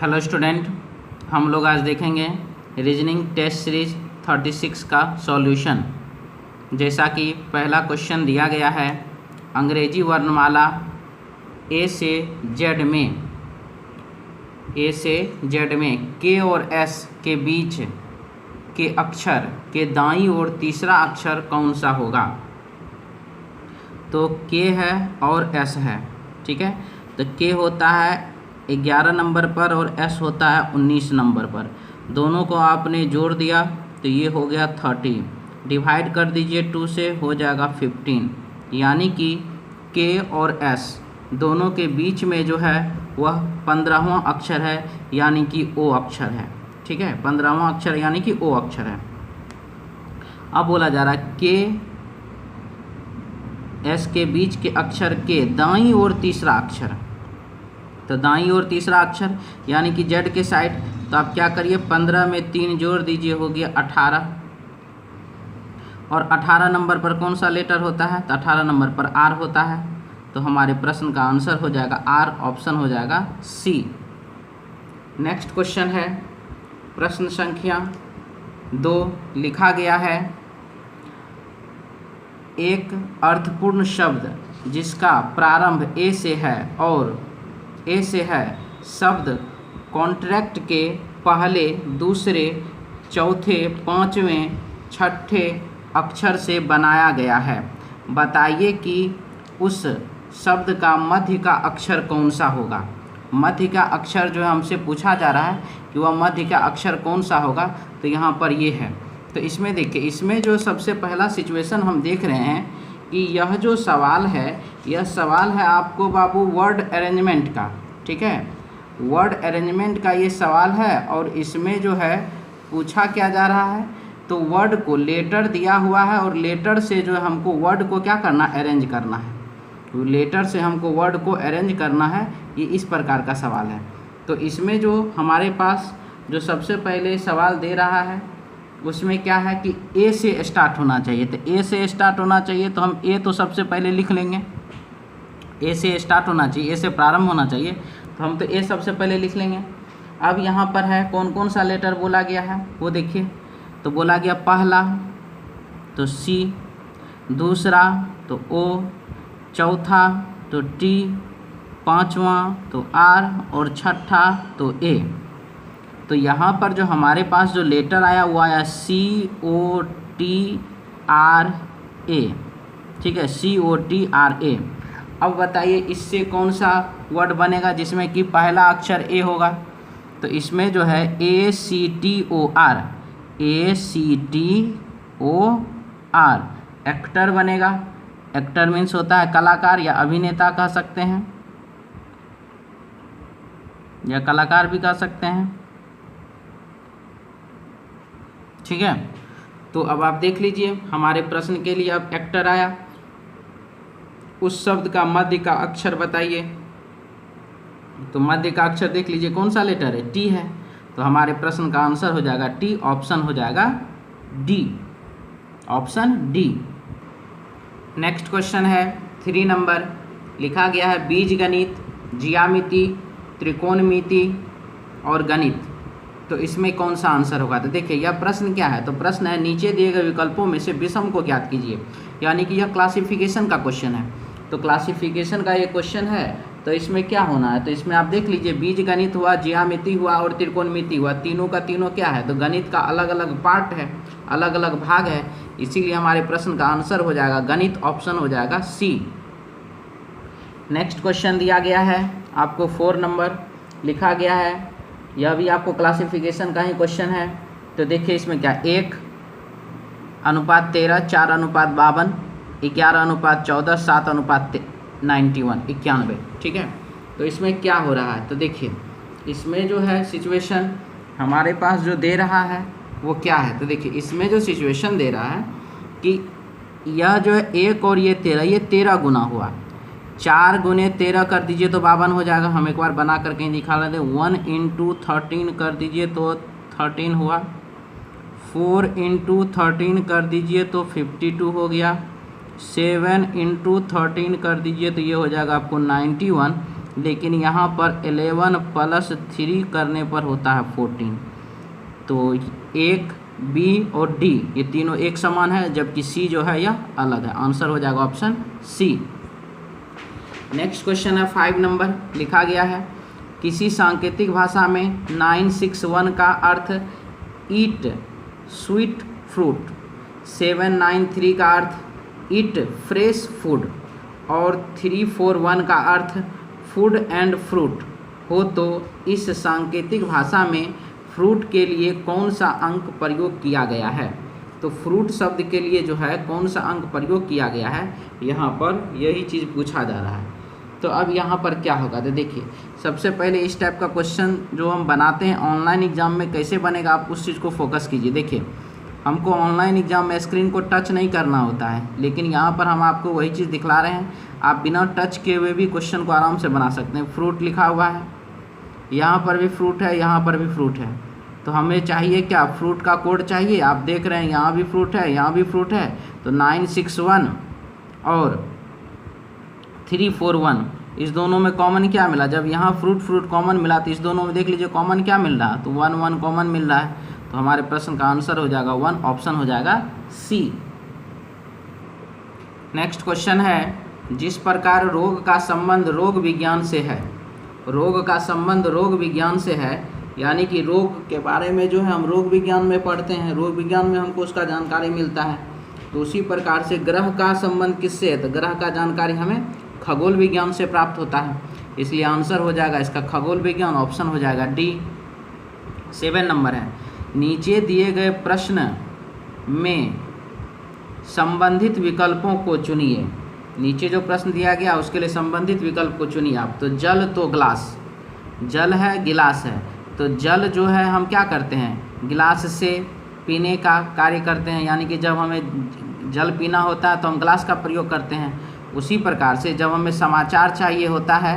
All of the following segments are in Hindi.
हेलो स्टूडेंट, हम लोग आज देखेंगे रीजनिंग टेस्ट सीरीज 36 का सॉल्यूशन। जैसा कि पहला क्वेश्चन दिया गया है, अंग्रेजी वर्णमाला ए से जेड में के और एस के बीच के अक्षर के दाईं ओर तीसरा अक्षर कौन सा होगा। तो के है और एस है, ठीक है। तो के होता है 11 नंबर पर और एस होता है 19 नंबर पर। दोनों को आपने जोड़ दिया तो ये हो गया 30, डिवाइड कर दीजिए 2 से, हो जाएगा 15। यानी कि के और एस दोनों के बीच में जो है वह 15वां अक्षर है, यानी कि ओ अक्षर है, ठीक है। 15वां अक्षर यानी कि ओ अक्षर है। अब बोला जा रहा है के एस के बीच के अक्षर के दाईं ओर तीसरा अक्षर। तो दाईं ओर तीसरा अक्षर यानी कि जेड के साइड, तो आप क्या करिए 15 में 3 जोड़ दीजिए, हो गया 18। और 18 नंबर पर कौन सा लेटर होता है, तो 18 नंबर पर आर होता है। तो हमारे प्रश्न का आंसर हो जाएगा आर, ऑप्शन हो जाएगा सी। नेक्स्ट क्वेश्चन है प्रश्न संख्या 2। लिखा गया है एक अर्थपूर्ण शब्द जिसका प्रारंभ ए से है और ए से है शब्द कॉन्ट्रैक्ट के पहले, दूसरे, चौथे, पांचवें, छठे अक्षर से बनाया गया है। बताइए कि उस शब्द का मध्य का अक्षर कौन सा होगा। मध्य का अक्षर जो है हमसे पूछा जा रहा है कि वह मध्य का अक्षर कौन सा होगा। तो यहाँ पर ये है। तो इसमें देखिए, इसमें जो सबसे पहला सिचुएशन हम देख रहे हैं कि यह जो सवाल है, यह सवाल है आपको बाबू वर्ड अरेंजमेंट का, ठीक है। वर्ड अरेंजमेंट का ये सवाल है और इसमें जो है पूछा क्या जा रहा है, तो वर्ड को लेटर दिया हुआ है और लेटर से जो है हमको वर्ड को क्या करना, अरेंज करना है। तो लेटर से हमको वर्ड को अरेंज करना है, ये इस प्रकार का सवाल है। तो इसमें जो हमारे पास जो सबसे पहले सवाल दे रहा है उसमें क्या है कि ए से स्टार्ट होना चाहिए। तो ए से स्टार्ट होना चाहिए तो हम ए तो सबसे पहले लिख लेंगे। ए से स्टार्ट होना चाहिए, ए से प्रारंभ होना चाहिए, तो हम तो ए सबसे पहले लिख लेंगे। अब यहाँ पर है कौन कौन सा लेटर बोला गया है वो देखिए। तो बोला गया पहला तो सी, दूसरा तो ओ, चौथा तो टी, पांचवा तो आर और छठा तो ए। तो यहाँ पर जो हमारे पास जो लेटर आया वो आया COTRA, ठीक है, COTRA। अब बताइए इससे कौन सा वर्ड बनेगा जिसमें कि पहला अक्षर ए होगा। तो इसमें जो है ACTOR, एक्टर बनेगा। एक्टर मीन्स होता है कलाकार या अभिनेता कह सकते हैं, या कलाकार भी कह सकते हैं, ठीक है। तो अब आप देख लीजिए हमारे प्रश्न के लिए अब एक्टर आया। उस शब्द का मध्य का अक्षर बताइए। तो मध्य का अक्षर देख लीजिए कौन सा लेटर है, टी है। तो हमारे प्रश्न का आंसर हो जाएगा टी, ऑप्शन हो जाएगा D, option D. Next question है 3 नंबर। लिखा गया है बीजगणित, ज्यामिति, त्रिकोणमिति और गणित। तो इसमें कौन सा आंसर होगा। तो देखिए यह प्रश्न क्या है, तो प्रश्न है नीचे दिए गए विकल्पों में से विषम को ज्ञात कीजिए। यानी कि यह क्लासिफिकेशन का क्वेश्चन है। तो क्लासिफिकेशन का ये क्वेश्चन है, तो इसमें क्या होना है, तो इसमें आप देख लीजिए बीजगणित हुआ, ज्यामिति हुआ और त्रिकोणमिति हुआ, तीनों का तीनों क्या है, तो गणित का अलग अलग पार्ट है, अलग अलग भाग है। इसीलिए हमारे प्रश्न का आंसर हो जाएगा गणित, ऑप्शन हो जाएगा सी। नेक्स्ट क्वेश्चन दिया गया है आपको 4 नंबर। लिखा गया है, यह भी आपको क्लासिफिकेशन का ही क्वेश्चन है। तो देखिए इसमें क्या, 1:13, 4:52, 11:14, 7:91, 91, ठीक है। तो इसमें क्या हो रहा है, तो देखिए इसमें जो है सिचुएशन हमारे पास जो दे रहा है वो क्या है। तो देखिए इसमें जो सिचुएशन दे रहा है कि यह जो है 1 और ये 13, ये 13 गुना हुआ। 4 गुने 13 कर दीजिए तो 52 हो जाएगा। हम एक बार बना करके दिखा लेते हैं। 1 × 13 कर दीजिए तो 13 हुआ। 4 × 13 कर दीजिए तो 52 हो गया। 7 × 13 कर दीजिए तो ये हो जाएगा आपको 91। लेकिन यहाँ पर 11 + 3 करने पर होता है 14। तो एक बी और डी ये तीनों एक समान है, जबकि सी जो है यह अलग है। आंसर हो जाएगा ऑप्शन सी। नेक्स्ट क्वेश्चन है 5 नंबर, लिखा गया है किसी सांकेतिक भाषा में 961 का अर्थ ईट स्वीट फ्रूट, 793 का अर्थ ईट फ्रेश फूड और 341 का अर्थ फूड एंड फ्रूट हो, तो इस सांकेतिक भाषा में फ्रूट के लिए कौन सा अंक प्रयोग किया गया है? तो फ्रूट शब्द के लिए जो है कौन सा अंक प्रयोग किया गया है, यहाँ पर यही चीज़ पूछा जा रहा है। तो अब यहाँ पर क्या होगा, तो देखिए सबसे पहले इस टाइप का क्वेश्चन जो हम बनाते हैं ऑनलाइन एग्जाम में कैसे बनेगा, आप उस चीज़ को फोकस कीजिए। देखिए हमको ऑनलाइन एग्जाम में स्क्रीन को टच नहीं करना होता है, लेकिन यहाँ पर हम आपको वही चीज़ दिखला रहे हैं। आप बिना टच किए हुए भी क्वेश्चन को आराम से बना सकते हैं। फ्रूट लिखा हुआ है, यहाँ पर भी फ्रूट है, यहाँ पर भी फ्रूट है, तो हमें चाहिए क्या, फ्रूट का कोड चाहिए। आप देख रहे हैं यहाँ भी फ्रूट है, यहाँ भी फ्रूट है, तो 961 और 341 इस दोनों में कॉमन क्या मिला? जब यहाँ फ्रूट कॉमन मिला तो इस दोनों में देख लीजिए कॉमन क्या मिल रहा, तो 1 कॉमन मिल रहा है। तो हमारे प्रश्न का आंसर हो जाएगा 1, ऑप्शन हो जाएगा सी। नेक्स्ट क्वेश्चन है जिस प्रकार रोग का संबंध रोग विज्ञान से है, रोग का संबंध रोग विज्ञान से है, यानी कि रोग के बारे में जो है हम रोग विज्ञान में पढ़ते हैं, रोग विज्ञान में हमको उसका जानकारी मिलता है। तो उसी प्रकार से ग्रह का संबंध किससे है, तो ग्रह का जानकारी हमें खगोल विज्ञान से प्राप्त होता है, इसलिए आंसर हो जाएगा इसका खगोल विज्ञान, ऑप्शन हो जाएगा डी। 7 नंबर है नीचे दिए गए प्रश्न में संबंधित विकल्पों को चुनिए। नीचे जो प्रश्न दिया गया उसके लिए संबंधित विकल्प को चुनिए आप। तो जल तो ग्लास, जल है गिलास है, तो जल जो है हम क्या करते हैं, गिलास से पीने का कार्य करते हैं, यानी कि जब हमें जल पीना होता है तो हम ग्लास का प्रयोग करते हैं। उसी प्रकार से जब हमें समाचार चाहिए होता है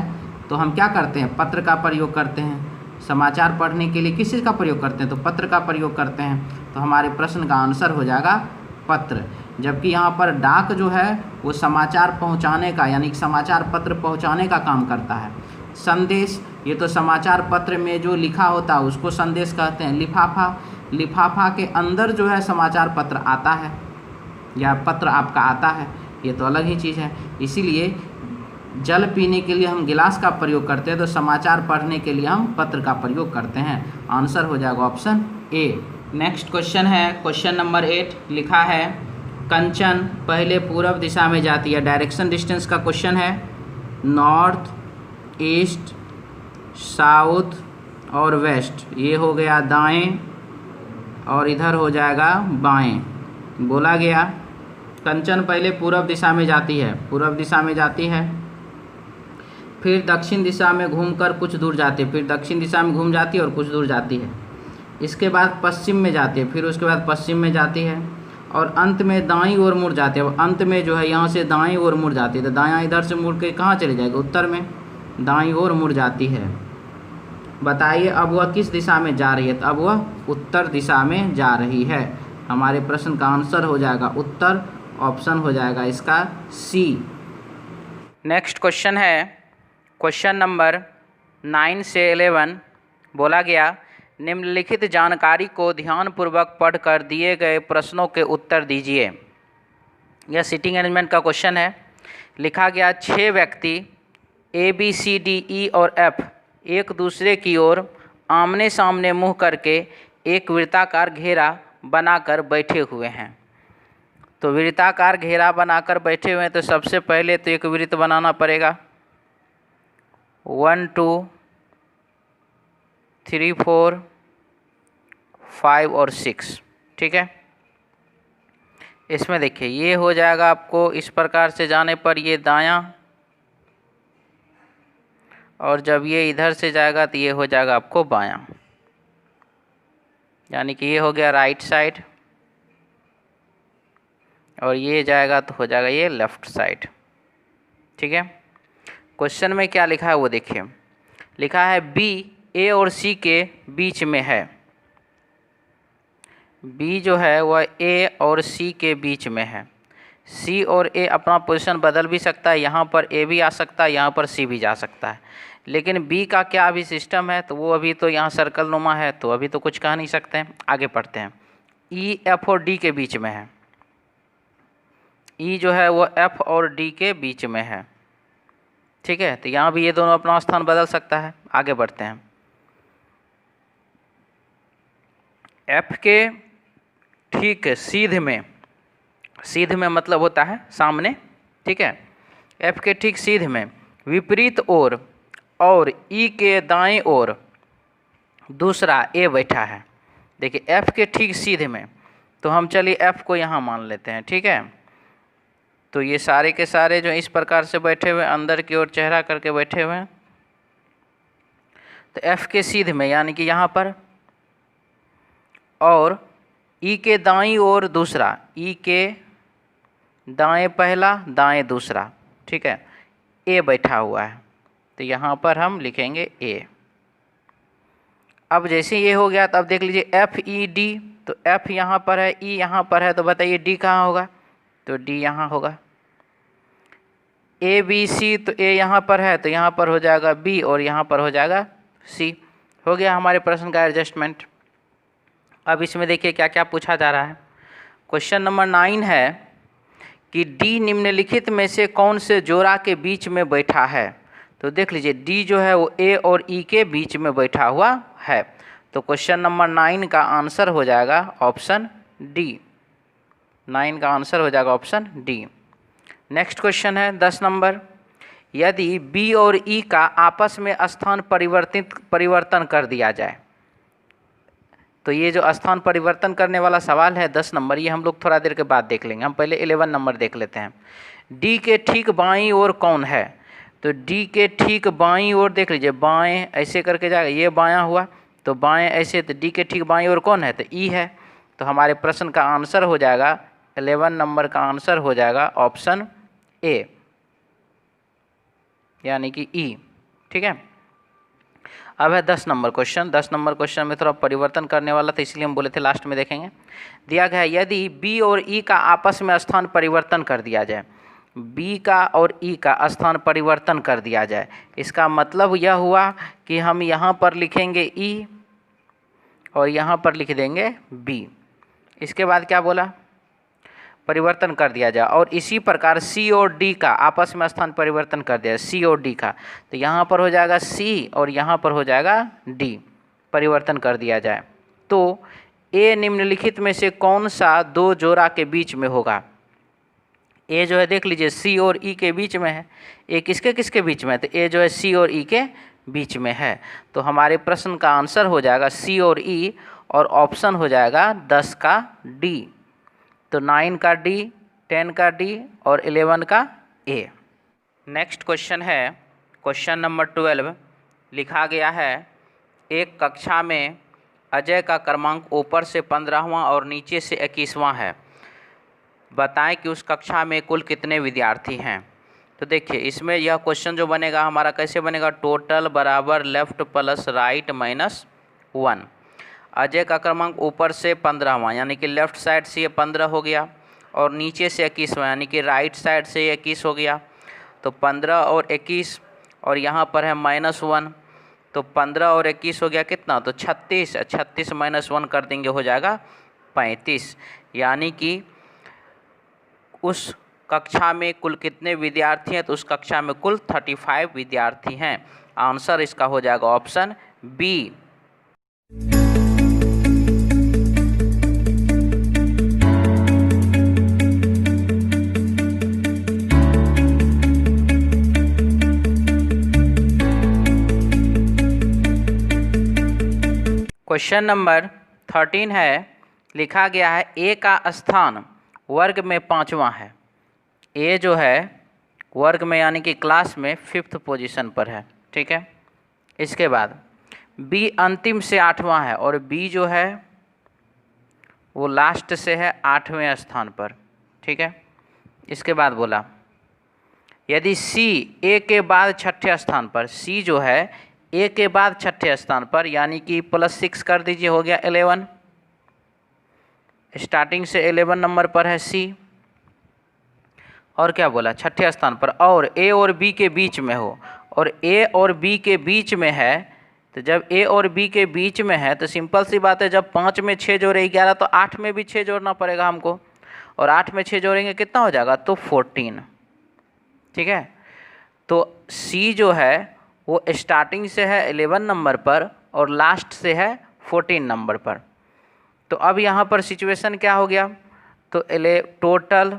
तो हम क्या करते हैं, पत्र का प्रयोग करते हैं। समाचार पढ़ने के लिए किस चीज़ का प्रयोग करते हैं, तो पत्र का प्रयोग करते हैं। तो हमारे प्रश्न का आंसर हो जाएगा पत्र। जबकि यहाँ पर डाक जो है वो समाचार पहुँचाने का, यानी कि समाचार पत्र पहुँचाने का काम करता है। संदेश, ये तो समाचार पत्र में जो लिखा होता है उसको संदेश कहते हैं। लिफाफा, लिफाफा के अंदर जो है समाचार पत्र आता है या पत्र आपका आता है, ये तो अलग ही चीज़ है। इसीलिए जल पीने के लिए हम गिलास का प्रयोग करते हैं, तो समाचार पढ़ने के लिए हम पत्र का प्रयोग करते हैं। आंसर हो जाएगा ऑप्शन ए। नेक्स्ट क्वेश्चन है क्वेश्चन नंबर 8, लिखा है कंचन पहले पूर्व दिशा में जाती है। डायरेक्शन डिस्टेंस का क्वेश्चन है। नॉर्थ, ईस्ट, साउथ और वेस्ट, ये हो गया दाएं और इधर हो जाएगा बाएं। बोला गया कंचन पहले पूर्व दिशा में जाती है, पूर्व दिशा में जाती है, फिर दक्षिण दिशा में घूमकर कुछ दूर जाती है, फिर दक्षिण दिशा में घूम जाती है और कुछ दूर जाती है। इसके बाद पश्चिम में जाती है, फिर उसके बाद पश्चिम में जाती है और अंत में दाईं ओर मुड़ जाती है। अब अंत में जो है यहाँ से दाईं ओर मुड़ जाती है, तो दायां इधर से मुड़ के कहाँ चली जाएगी, उत्तर में, दाईं ओर मुड़ जाती है। बताइए अब वह किस दिशा में जा रही है, तो अब वह उत्तर दिशा में जा रही है। हमारे प्रश्न का आंसर हो जाएगा उत्तर, ऑप्शन हो जाएगा इसका सी। नेक्स्ट क्वेश्चन है क्वेश्चन नंबर 9 से 11। बोला गया निम्नलिखित जानकारी को ध्यानपूर्वक पढ़कर दिए गए प्रश्नों के उत्तर दीजिए। यह सिटिंग अरेंजमेंट का क्वेश्चन है। लिखा गया 6 व्यक्ति A B C D E और एफ एक दूसरे की ओर आमने सामने मुँह करके एक वृत्ताकार घेरा बनाकर बैठे हुए हैं। तो वृत्ताकार घेरा बनाकर बैठे हुए हैं, तो सबसे पहले तो एक वृत्त बनाना पड़ेगा। 1 2 3 4 5 और 6, ठीक है। इसमें देखिए ये हो जाएगा आपको इस प्रकार से जाने पर ये दायां, और जब ये इधर से जाएगा तो ये हो जाएगा आपको बायां, यानी कि ये हो गया राइट साइड और ये जाएगा तो हो जाएगा ये लेफ़्ट साइड, ठीक है। क्वेश्चन में क्या लिखा है वो देखिए। लिखा है बी ए और सी के बीच में है। बी जो है वह ए और सी के बीच में है। सी और ए अपना पोजीशन बदल भी सकता है, यहाँ पर ए भी आ सकता है, यहाँ पर सी भी जा सकता है। लेकिन बी का क्या अभी सिस्टम है, तो वो अभी तो यहाँ सर्कल नुमा है, तो अभी तो कुछ कह नहीं सकते हैं। आगे पढ़ते हैं। ई एफ और डी के बीच में है, ई जो है वो एफ और डी के बीच में है, ठीक है। तो यहाँ भी ये दोनों अपना स्थान बदल सकता है। आगे बढ़ते हैं। एफ के ठीक सीध में मतलब होता है सामने, ठीक है। एफ के ठीक सीध में विपरीत ओर और ई के दाएं ओर दूसरा ए बैठा है। देखिए एफ के ठीक सीधे में, तो हम चलिए एफ को यहाँ मान लेते हैं, ठीक है। तो ये सारे के सारे जो इस प्रकार से बैठे हुए अंदर की ओर चेहरा करके बैठे हुए हैं, तो एफ के सीधे में यानी कि यहाँ पर, और ई के दाईं ओर दूसरा, ई के दाएं पहला दाएं दूसरा, ठीक है, ए बैठा हुआ है। तो यहाँ पर हम लिखेंगे ए। अब जैसे ये हो गया तो अब देख लीजिए एफ ई डी, तो एफ यहाँ पर है, ई यहाँ पर है, तो बताइए डी कहाँ होगा, तो डी यहाँ होगा। ए बी सी, तो ए यहाँ पर है तो यहाँ पर हो जाएगा बी और यहाँ पर हो जाएगा सी। हो गया हमारे प्रश्न का एडजस्टमेंट। अब इसमें देखिए क्या क्या पूछा जा रहा है। क्वेश्चन नंबर 9 है कि डी निम्नलिखित में से कौन से जोड़ा के बीच में बैठा है। तो देख लीजिए डी जो है वो ए और ई के बीच में बैठा हुआ है। तो क्वेश्चन नंबर 9 का आंसर हो जाएगा ऑप्शन डी। 9 का आंसर हो जाएगा ऑप्शन डी। नेक्स्ट क्वेश्चन है 10 नंबर। यदि बी और ई का आपस में स्थान परिवर्तन कर दिया जाए, तो ये जो स्थान परिवर्तन करने वाला सवाल है 10 नंबर, ये हम लोग थोड़ा देर के बाद देख लेंगे। हम पहले 11 नंबर देख लेते हैं। डी के ठीक बाईं ओर कौन है, तो डी के ठीक बाईं ओर देख लीजिए, बाएं ऐसे करके जाएगा, ये बायां हुआ तो बाएं ऐसे, तो डी के ठीक बाईं ओर कौन है, तो ई है। तो हमारे प्रश्न का आंसर हो जाएगा 11 नंबर का आंसर हो जाएगा ऑप्शन ए, यानी कि ई, ठीक है। अब है 10 नंबर क्वेश्चन। 10 नंबर क्वेश्चन में थोड़ा परिवर्तन करने वाला था, इसलिए हम बोले थे लास्ट में देखेंगे। दिया गया है यदि बी और ई का आपस में स्थान परिवर्तन कर दिया जाए, बी का और ई का स्थान परिवर्तन कर दिया जाए, इसका मतलब यह हुआ कि हम यहाँ पर लिखेंगे ई और यहाँ पर लिख देंगे बी। इसके बाद क्या बोला, परिवर्तन कर दिया जाए। और इसी प्रकार सी और डी का आपस में स्थान परिवर्तन कर दिया, सी और डी का, तो यहाँ पर हो जाएगा सी और यहाँ पर हो जाएगा डी, परिवर्तन कर दिया जाए। तो ए निम्नलिखित में से कौन सा दो जोड़ा के बीच में होगा। ए जो है देख लीजिए सी और ई के बीच में है, ए किसके किसके बीच में है, तो ए जो है सी और ई के बीच में है। तो हमारे प्रश्न का आंसर हो जाएगा सी और ई, और ऑप्शन हो जाएगा 10 का डी। तो 9 का डी, 10 का डी और 11 का ए। नेक्स्ट क्वेश्चन है क्वेश्चन नंबर 12। लिखा गया है एक कक्षा में अजय का क्रमांक ऊपर से 15वां और नीचे से 21वां है। बताएं कि उस कक्षा में कुल कितने विद्यार्थी हैं। तो देखिए इसमें यह क्वेश्चन जो बनेगा हमारा कैसे बनेगा, टोटल बराबर left plus right minus 1। Ajay का क्रमांक ऊपर से 15वां यानी कि लेफ्ट साइड से ये 15 हो गया, और नीचे से 21वां यानी कि राइट साइड से 21 हो गया। तो 15 और 21 और यहाँ पर है -1, तो 15 और 21 हो गया कितना, तो 36। 36 - 1 कर देंगे हो जाएगा 35। यानी कि उस कक्षा में कुल कितने विद्यार्थी हैं, तो उस कक्षा में कुल 35 विद्यार्थी हैं। आंसर इसका हो जाएगा ऑप्शन बी। क्वेश्चन नंबर 13 है। लिखा गया है ए का स्थान वर्ग में 5वां है। ए जो है वर्ग में यानी कि क्लास में 5th पोजीशन पर है, ठीक है। इसके बाद बी अंतिम से 8वां है, और बी जो है वो लास्ट से है 8वें स्थान पर, ठीक है। इसके बाद बोला यदि सी ए के बाद 6ठे स्थान पर, सी जो है ए के बाद 6ठे स्थान पर यानी कि +6 कर दीजिए हो गया 11। स्टार्टिंग से 11 नंबर पर है सी। और क्या बोला, छठे स्थान पर, और ए और बी के बीच में हो, और ए और बी के बीच में है, तो जब ए और बी के बीच में है तो सिंपल सी बात है, जब 5 में 6 जोड़े 11, तो 8 में भी 6 जोड़ना पड़ेगा हमको, और 8 में 6 जोड़ेंगे कितना हो जाएगा, तो 14। ठीक है, तो सी जो है वो स्टार्टिंग से है 11 नंबर पर और लास्ट से है 14 नंबर पर। तो अब यहाँ पर सिचुएशन क्या हो गया, तो टोटल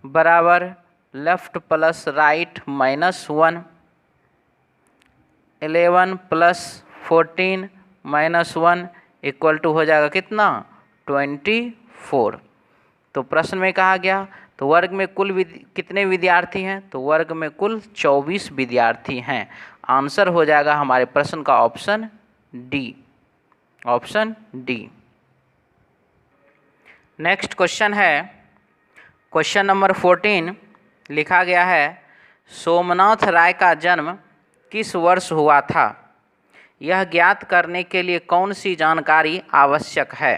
बराबर left plus right -1, 11 plus 14 -1 equal to हो जाएगा कितना, 24। तो प्रश्न में कहा गया तो वर्ग में कुल कितने विद्यार्थी हैं, तो वर्ग में कुल 24 विद्यार्थी हैं। आंसर हो जाएगा हमारे प्रश्न का option D, option D. Next question है क्वेश्चन नंबर 14, लिखा गया है सोमनाथ राय का जन्म किस वर्ष हुआ था, यह ज्ञात करने के लिए कौन सी जानकारी आवश्यक है।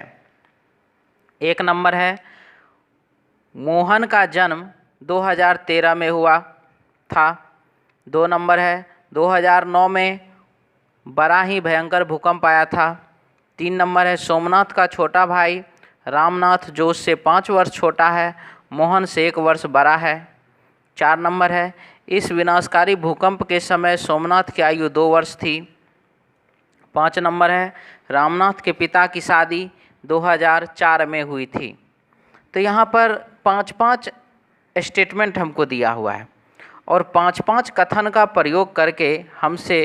एक नंबर है मोहन का जन्म 2013 में हुआ था। 2 नंबर है 2009 में बड़ा ही भयंकर भूकंप आया था। 3 नंबर है सोमनाथ का छोटा भाई रामनाथ जो उससे 5 वर्ष छोटा है, मोहन से 1 वर्ष बड़ा है। 4 नंबर है इस विनाशकारी भूकंप के समय सोमनाथ की आयु 2 वर्ष थी। 5 नंबर है रामनाथ के पिता की शादी 2004 में हुई थी। तो यहाँ पर 5-5 स्टेटमेंट हमको दिया हुआ है और 5-5 कथन का प्रयोग करके हमसे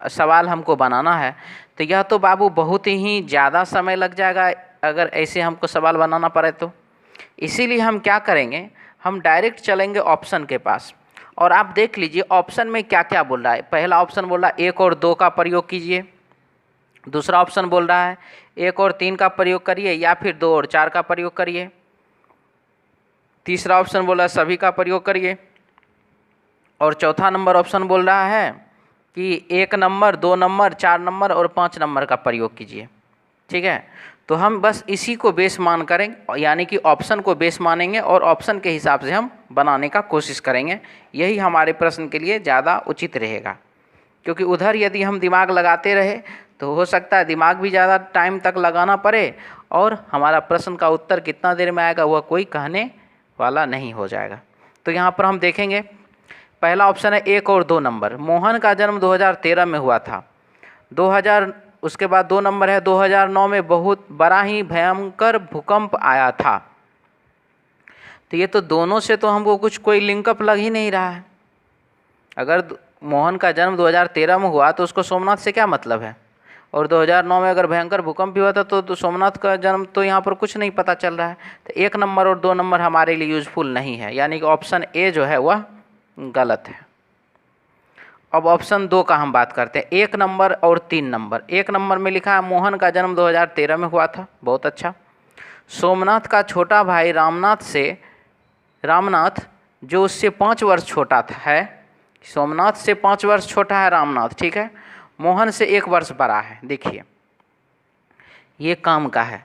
सवाल हमको बनाना है। तो यह तो बाबू बहुत ही ज़्यादा समय लग जाएगा अगर ऐसे हमको सवाल बनाना पड़े तो। इसीलिए हम क्या करेंगे, हम डायरेक्ट चलेंगे ऑप्शन के पास और आप देख लीजिए ऑप्शन में क्या क्या बोल रहा है। पहला ऑप्शन बोल रहा है 1 और 2 का प्रयोग कीजिए। दूसरा ऑप्शन बोल रहा है 1 और 3 का प्रयोग करिए या फिर 2 और 4 का प्रयोग करिए। तीसरा ऑप्शन बोल रहा है सभी का प्रयोग करिए। और चौथा नंबर ऑप्शन बोल रहा है कि 1 नंबर, 2 नंबर, 4 नंबर और 5 नंबर का प्रयोग कीजिए। ठीक है, तो हम बस इसी को बेस मान करेंगे, यानी कि ऑप्शन को बेस मानेंगे और ऑप्शन के हिसाब से हम बनाने का कोशिश करेंगे। यही हमारे प्रश्न के लिए ज़्यादा उचित रहेगा, क्योंकि उधर यदि हम दिमाग लगाते रहे तो हो सकता है दिमाग भी ज़्यादा टाइम तक लगाना पड़े और हमारा प्रश्न का उत्तर कितना देर में आएगा वह कोई कहने वाला नहीं हो जाएगा। तो यहाँ पर हम देखेंगे पहला ऑप्शन है 1 और 2 नंबर। मोहन का जन्म 2013 में हुआ था। 2000 उसके बाद 2 नंबर है 2009 में बहुत बड़ा ही भयंकर भूकंप आया था। तो ये तो दोनों से तो हमको कुछ कोई लिंकअप लग ही नहीं रहा है। अगर मोहन का जन्म 2013 में हुआ तो उसको सोमनाथ से क्या मतलब है, और 2009 में अगर भयंकर भूकंप भी हुआ था तो सोमनाथ का जन्म तो यहाँ पर कुछ नहीं पता चल रहा है। तो 1 नंबर और 2 नंबर हमारे लिए यूजफुल नहीं है, यानी कि ऑप्शन ए जो है वह गलत है। अब ऑप्शन 2 का हम बात करते हैं, 1 नंबर और 3 नंबर। 1 नंबर में लिखा है मोहन का जन्म 2013 में हुआ था, बहुत अच्छा। सोमनाथ का छोटा भाई रामनाथ जो उससे 5 वर्ष छोटा है, सोमनाथ से 5 वर्ष छोटा है रामनाथ, ठीक है। मोहन से 1 वर्ष बड़ा है। देखिए ये काम का है,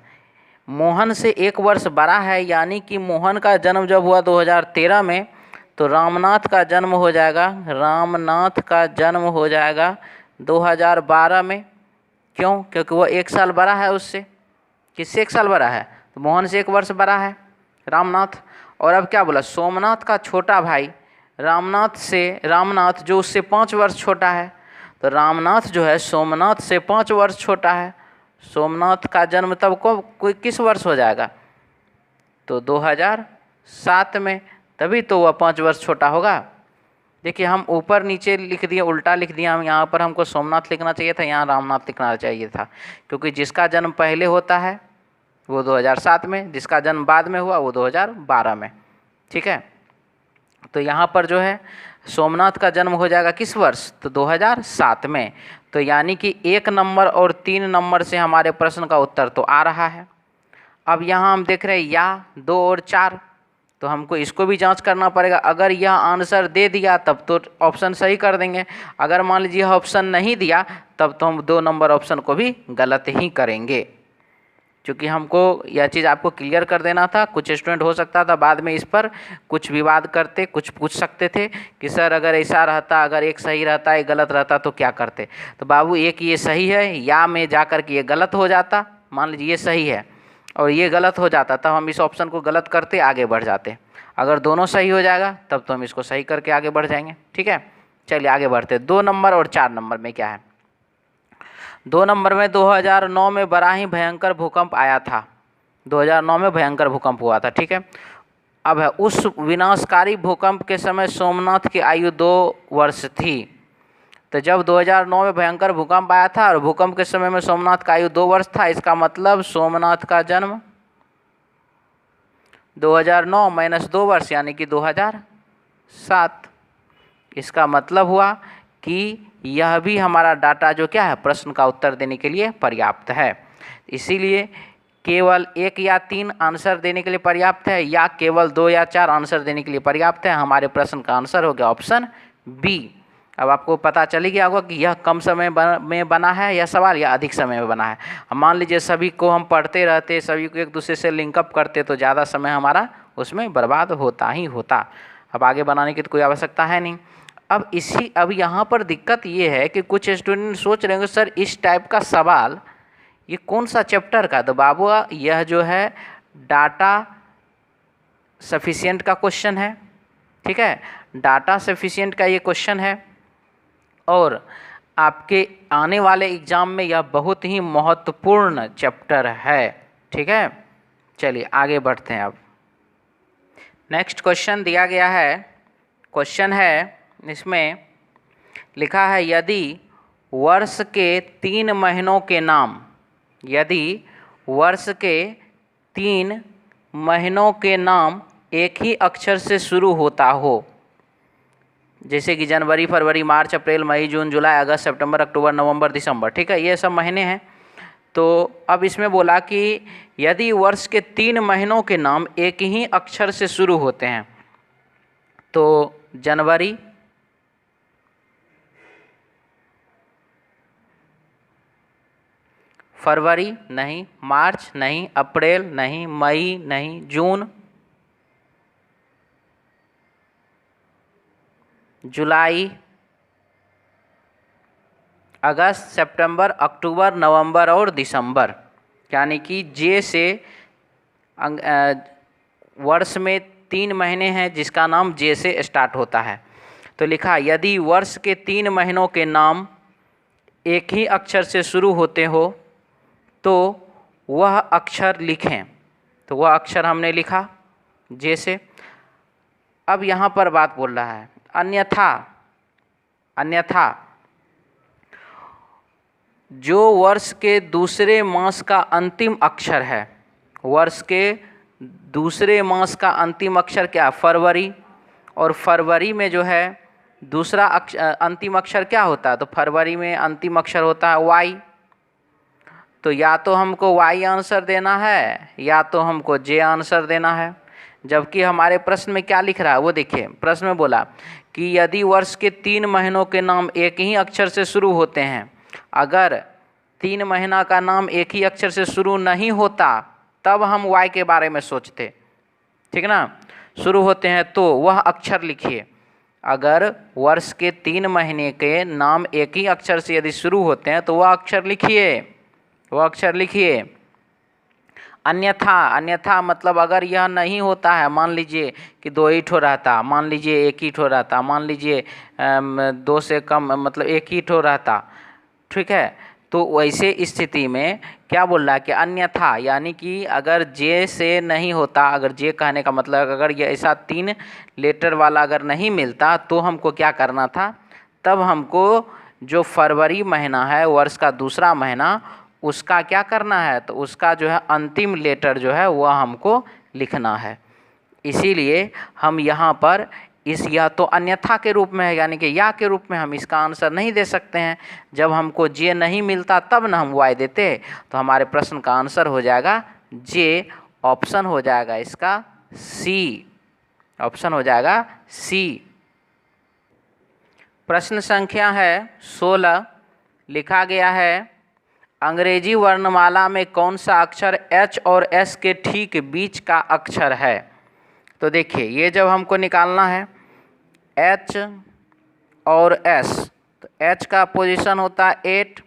मोहन से 1 वर्ष बड़ा है, यानी कि मोहन का जन्म जब हुआ 2013 में तो रामनाथ का जन्म हो जाएगा 2012 में। क्यों? क्योंकि वह 1 साल बड़ा है उससे। किससे 1 साल बड़ा है? तो मोहन से 1 वर्ष बड़ा है रामनाथ। और अब क्या बोला, सोमनाथ का छोटा भाई रामनाथ जो उससे 5 वर्ष छोटा है। तो रामनाथ जो है सोमनाथ से 5 वर्ष छोटा है। सोमनाथ का जन्म तब कोई किस वर्ष हो जाएगा, तो 2007 में, तभी तो वह 5 वर्ष छोटा होगा। देखिए हम ऊपर नीचे लिख दिए, उल्टा लिख दिया। हम यहाँ पर हमको सोमनाथ लिखना चाहिए था, यहाँ रामनाथ लिखना चाहिए था, क्योंकि जिसका जन्म पहले होता है वो 2007 में, जिसका जन्म बाद में हुआ वो 2012 में। ठीक है, तो यहाँ पर जो है सोमनाथ का जन्म हो जाएगा किस वर्ष, तो 2007 में। तो यानी कि 1 नंबर और 3 नंबर से हमारे प्रश्न का उत्तर तो आ रहा है। अब यहाँ हम देख रहे हैं या 2 और 4, तो हमको इसको भी जांच करना पड़ेगा। अगर यह आंसर दे दिया तब तो ऑप्शन सही कर देंगे, अगर मान लीजिए ऑप्शन नहीं दिया तब तो हम 2 नंबर ऑप्शन को भी गलत ही करेंगे। क्योंकि हमको यह चीज़ आपको क्लियर कर देना था। कुछ स्टूडेंट हो सकता था बाद में इस पर कुछ विवाद करते, कुछ पूछ सकते थे कि सर अगर ऐसा रहता, अगर एक सही रहता एक गलत रहता तो क्या करते। तो बाबू एक ये सही है, या में जा कर के ये गलत हो जाता। मान लीजिए ये सही है और ये गलत हो जाता, तब हम इस ऑप्शन को गलत करते, आगे बढ़ जाते। अगर दोनों सही हो जाएगा तब तो हम इसको सही करके आगे बढ़ जाएंगे। ठीक है, चलिए आगे बढ़ते। 2 नंबर और 4 नंबर में क्या है। 2 नंबर में 2009 में बड़ा ही भयंकर भूकंप आया था। 2009 में भयंकर भूकंप हुआ था। ठीक है, अब है उस विनाशकारी भूकंप के समय सोमनाथ की आयु 2 वर्ष थी। तो जब 2009 में भयंकर भूकंप आया था और भूकंप के समय में सोमनाथ का आयु 2 वर्ष था, इसका मतलब सोमनाथ का जन्म 2009 माइनस 2 वर्ष यानी कि 2007। इसका मतलब हुआ कि यह भी हमारा डाटा जो क्या है प्रश्न का उत्तर देने के लिए पर्याप्त है। इसीलिए केवल 1 या 3 आंसर देने के लिए पर्याप्त है, या केवल 2 या 4 आंसर देने के लिए पर्याप्त है। हमारे प्रश्न का आंसर हो गया ऑप्शन बी। अब आपको पता चल गया होगा कि यह कम समय में बना है यह सवाल, या अधिक समय में बना है। अब मान लीजिए सभी को हम पढ़ते रहते, सभी को एक दूसरे से लिंकअप करते, तो ज़्यादा समय हमारा उसमें बर्बाद होता ही होता। अब आगे बनाने की तो कोई आवश्यकता है नहीं। अब यहाँ पर दिक्कत ये है कि कुछ स्टूडेंट सोच रहे होंगे सर इस टाइप का सवाल ये कौन सा चैप्टर का। तो बाबू यह जो है डाटा सफिशिएंट का क्वेश्चन है। ठीक है, डाटा सफिशिएंट का ये क्वेश्चन है और आपके आने वाले एग्ज़ाम में यह बहुत ही महत्वपूर्ण चैप्टर है। ठीक है, चलिए आगे बढ़ते हैं। अब नेक्स्ट क्वेश्चन दिया गया है। क्वेश्चन है, इसमें लिखा है यदि वर्ष के 3 महीनों के नाम, यदि वर्ष के 3 महीनों के नाम एक ही अक्षर से शुरू होता हो, जैसे कि जनवरी, फरवरी, मार्च, अप्रैल, मई, जून, जुलाई, अगस्त, सितंबर, अक्टूबर, नवंबर, दिसंबर। ठीक है, ये सब महीने हैं। तो अब इसमें बोला कि यदि वर्ष के 3 महीनों के नाम एक ही अक्षर से शुरू होते हैं, तो जनवरी, फरवरी नहीं, मार्च नहीं, अप्रैल नहीं, मई नहीं, जून, जुलाई, अगस्त, सितंबर, अक्टूबर, नवंबर और दिसंबर, यानी कि जे से वर्ष में 3 महीने हैं जिसका नाम जे से स्टार्ट होता है। तो लिखा यदि वर्ष के 3 महीनों के नाम एक ही अक्षर से शुरू होते हो तो वह अक्षर लिखें। तो वह अक्षर हमने लिखा जे से। अब यहाँ पर बात बोल रहा है अन्यथा जो वर्ष के दूसरे मास का अंतिम अक्षर है, वर्ष के दूसरे मास का अंतिम अक्षर क्या, फरवरी, और फरवरी में जो है दूसरा अंतिम अक्षर क्या होता है, तो फरवरी में अंतिम अक्षर होता है वाई। तो या तो हमको वाई आंसर देना है या तो हमको जे आंसर देना है। जबकि हमारे प्रश्न में क्या लिख रहा है वो देखिए। प्रश्न में बोला कि यदि वर्ष के 3 महीनों के नाम एक ही अक्षर से शुरू होते हैं, अगर 3 महीना का नाम एक ही अक्षर से शुरू नहीं होता तब हम वाई के बारे में सोचते। ठीक ना, शुरू होते हैं तो वह अक्षर लिखिए। अगर वर्ष के 3 महीने के नाम एक ही अक्षर से यदि शुरू होते हैं तो वह अक्षर लिखिए, वह अक्षर लिखिए। अन्यथा मतलब अगर यह नहीं होता है, मान लीजिए कि 2 ही ठो रहता, मान लीजिए 1 ही ठो रहता, मान लीजिए 2 से कम मतलब 1 ही ठो रहता, ठीक है, तो वैसे स्थिति में क्या बोल रहा है कि अन्यथा, यानी कि अगर जे से नहीं होता, अगर जे कहने का मतलब अगर ये ऐसा 3 लेटर वाला अगर नहीं मिलता तो हमको क्या करना था, तब हमको जो फरवरी महीना है वर्ष का दूसरा महीना, उसका क्या करना है, तो उसका जो है अंतिम लेटर जो है वह हमको लिखना है। इसीलिए हम यहाँ पर यह तो अन्यथा के रूप में है, यानी कि या के रूप में हम इसका आंसर नहीं दे सकते हैं। जब हमको जे नहीं मिलता तब ना हम वाई देते, तो हमारे प्रश्न का आंसर हो जाएगा जे, ऑप्शन हो जाएगा इसका सी, ऑप्शन हो जाएगा सी। प्रश्न संख्या है 16, लिखा गया है अंग्रेजी वर्णमाला में कौन सा अक्षर एच और एस के ठीक बीच का अक्षर है? तो देखिए, ये जब हमको निकालना है एच और एस, तो एच का पोजीशन होता है 8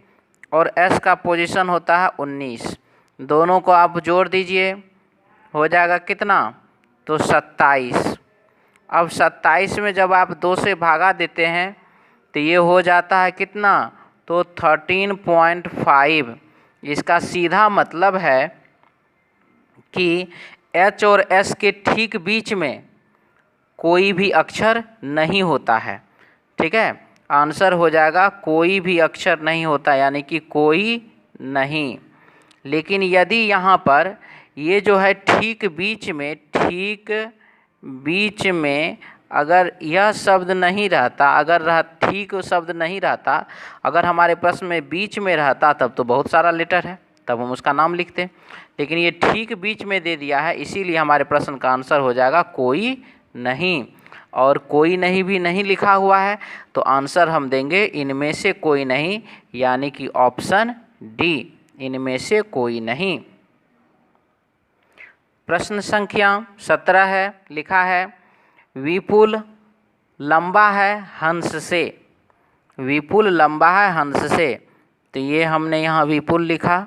और एस का पोजीशन होता है 19। दोनों को आप जोड़ दीजिए, हो जाएगा कितना? तो 27। अब 27 में जब आप 2 से भागा देते हैं तो ये हो जाता है कितना? तो 13.5। इसका सीधा मतलब है कि एच और एस के ठीक बीच में कोई भी अक्षर नहीं होता है। ठीक है, आंसर हो जाएगा कोई भी अक्षर नहीं होता, यानी कि कोई नहीं। लेकिन यदि यहाँ पर ये जो है ठीक बीच में अगर यह शब्द नहीं रहता, ठीक शब्द नहीं रहता, अगर हमारे प्रश्न में बीच में रहता तब तो बहुत सारा लेटर है, तब हम उसका नाम लिखते। लेकिन ये ठीक बीच में दे दिया है, इसीलिए हमारे प्रश्न का आंसर हो जाएगा कोई नहीं। और कोई नहीं भी नहीं लिखा हुआ है तो आंसर हम देंगे इनमें से कोई नहीं, यानी कि ऑप्शन डी, इनमें से कोई नहीं। प्रश्न संख्या 17 है, लिखा है विपुल लंबा है हंस से। विपुल लंबा है हंस से, तो ये हमने यहाँ विपुल लिखा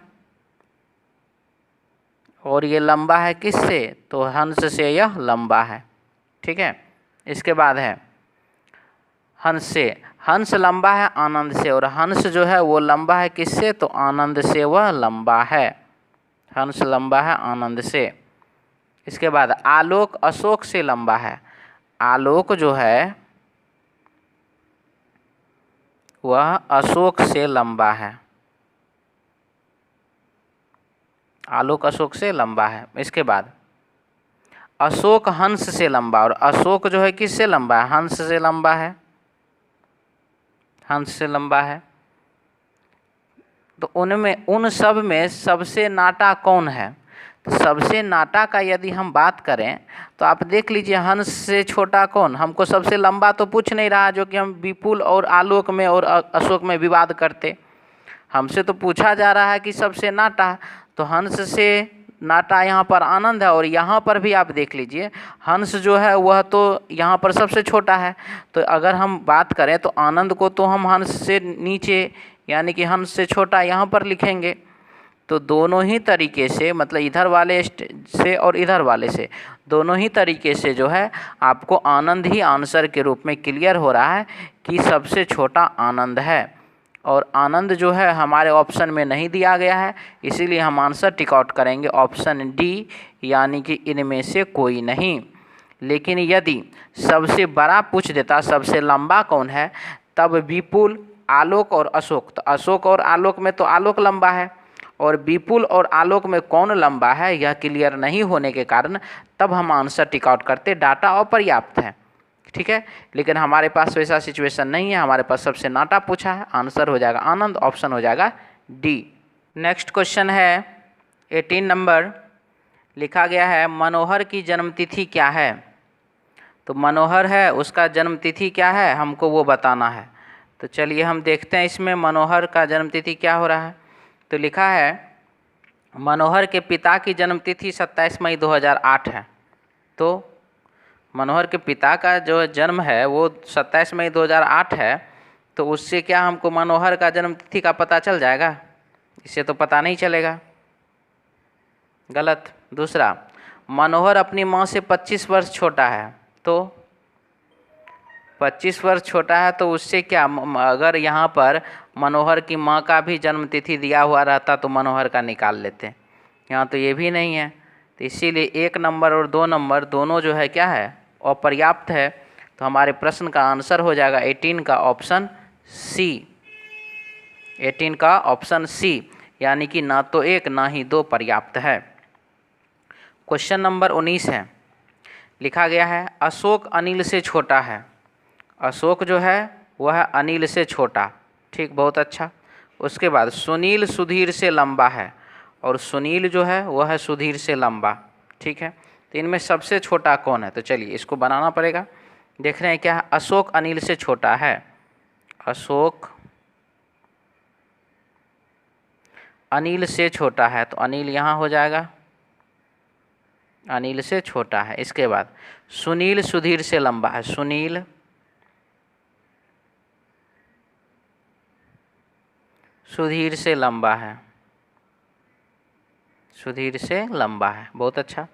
और ये लंबा है किससे? तो हंस से यह लंबा है। ठीक है, इसके बाद है हंस से। हंस लंबा है आनंद से, और हंस जो है वो लंबा है किससे? तो आनंद से वह लंबा है। हंस लंबा है आनंद से। इसके बाद आलोक अशोक से लंबा है। आलोक जो है वह अशोक से लंबा है। आलोक अशोक से लंबा है। इसके बाद अशोक हंस से लंबा, और अशोक जो है किससे लंबा है? हंस से लंबा है। हंस से लंबा है। तो उन सब में सबसे नाटा कौन है? तो सबसे नाटा का यदि हम बात करें तो आप देख लीजिए, हंस से छोटा कौन? हमको सबसे लंबा तो पूछ नहीं रहा, जो कि हम विपुल और आलोक में और अशोक में विवाद करते। हमसे तो पूछा जा रहा है कि सबसे नाटा, तो हंस से नाटा यहाँ पर आनंद है। और यहाँ पर भी आप देख लीजिए, हंस जो है वह तो यहाँ पर सबसे छोटा है। तो अगर हम बात करें तो आनंद को तो हम हंस से नीचे, यानी कि हंस से छोटा यहाँ पर लिखेंगे। तो दोनों ही तरीके से, मतलब इधर वाले से और इधर वाले से, दोनों ही तरीके से जो है आपको आनंद ही आंसर के रूप में क्लियर हो रहा है कि सबसे छोटा आनंद है। और आनंद जो है हमारे ऑप्शन में नहीं दिया गया है, इसीलिए हम आंसर टिक आउट करेंगे ऑप्शन डी, यानी कि इनमें से कोई नहीं। लेकिन यदि सबसे बड़ा पूछ देता सबसे लंबा कौन है, तब विपुल, आलोक और अशोक, तो अशोक और आलोक में तो आलोक लंबा है, और विपुल और आलोक में कौन लंबा है यह क्लियर नहीं होने के कारण तब हम आंसर टिक आउट करते, डाटा अपर्याप्त है। ठीक है, लेकिन हमारे पास वैसा सिचुएशन नहीं है, हमारे पास सबसे नाटा पूछा है, आंसर हो जाएगा आनंद, ऑप्शन हो जाएगा डी। नेक्स्ट क्वेश्चन है 18 नंबर, लिखा गया है मनोहर की जन्मतिथि क्या है? तो मनोहर है, उसका जन्मतिथि क्या है हमको वो बताना है। तो चलिए हम देखते हैं इसमें मनोहर का जन्मतिथि क्या हो रहा है। तो लिखा है मनोहर के पिता की जन्मतिथि 27 मई 2008 है। तो मनोहर के पिता का जो जन्म है वो 27 मई 2008 है, तो उससे क्या हमको मनोहर का जन्मतिथि का पता चल जाएगा? इससे तो पता नहीं चलेगा, गलत। दूसरा, मनोहर अपनी माँ से 25 वर्ष छोटा है। तो 25 वर्ष छोटा है तो उससे क्या, अगर यहाँ पर मनोहर की माँ का भी जन्मतिथि दिया हुआ रहता तो मनोहर का निकाल लेते। यहाँ तो ये भी नहीं है, तो इसीलिए 1 नंबर और 2 नंबर दोनों जो है क्या है, अपर्याप्त है। तो हमारे प्रश्न का आंसर हो जाएगा 18 का ऑप्शन सी। 18 का ऑप्शन सी, यानी कि ना तो 1 ना ही 2 पर्याप्त है। क्वेश्चन नंबर 19 है, लिखा गया है अशोक अनिल से छोटा है। अशोक जो है वह है अनिल से छोटा। ठीक, बहुत अच्छा। उसके बाद सुनील सुधीर से लंबा है, और सुनील जो है वह है सुधीर से लंबा। ठीक है, तो इनमें सबसे छोटा कौन है? तो चलिए इसको बनाना पड़ेगा। देख रहे हैं क्या है, अशोक अनिल से छोटा है। अशोक अनिल से छोटा है, तो अनिल यहाँ हो जाएगा, अनिल से छोटा है। इसके बाद सुनील सुधीर से लंबा है, सुनील सुधीर से लंबा है, सुधीर से लंबा है। बहुत अच्छा।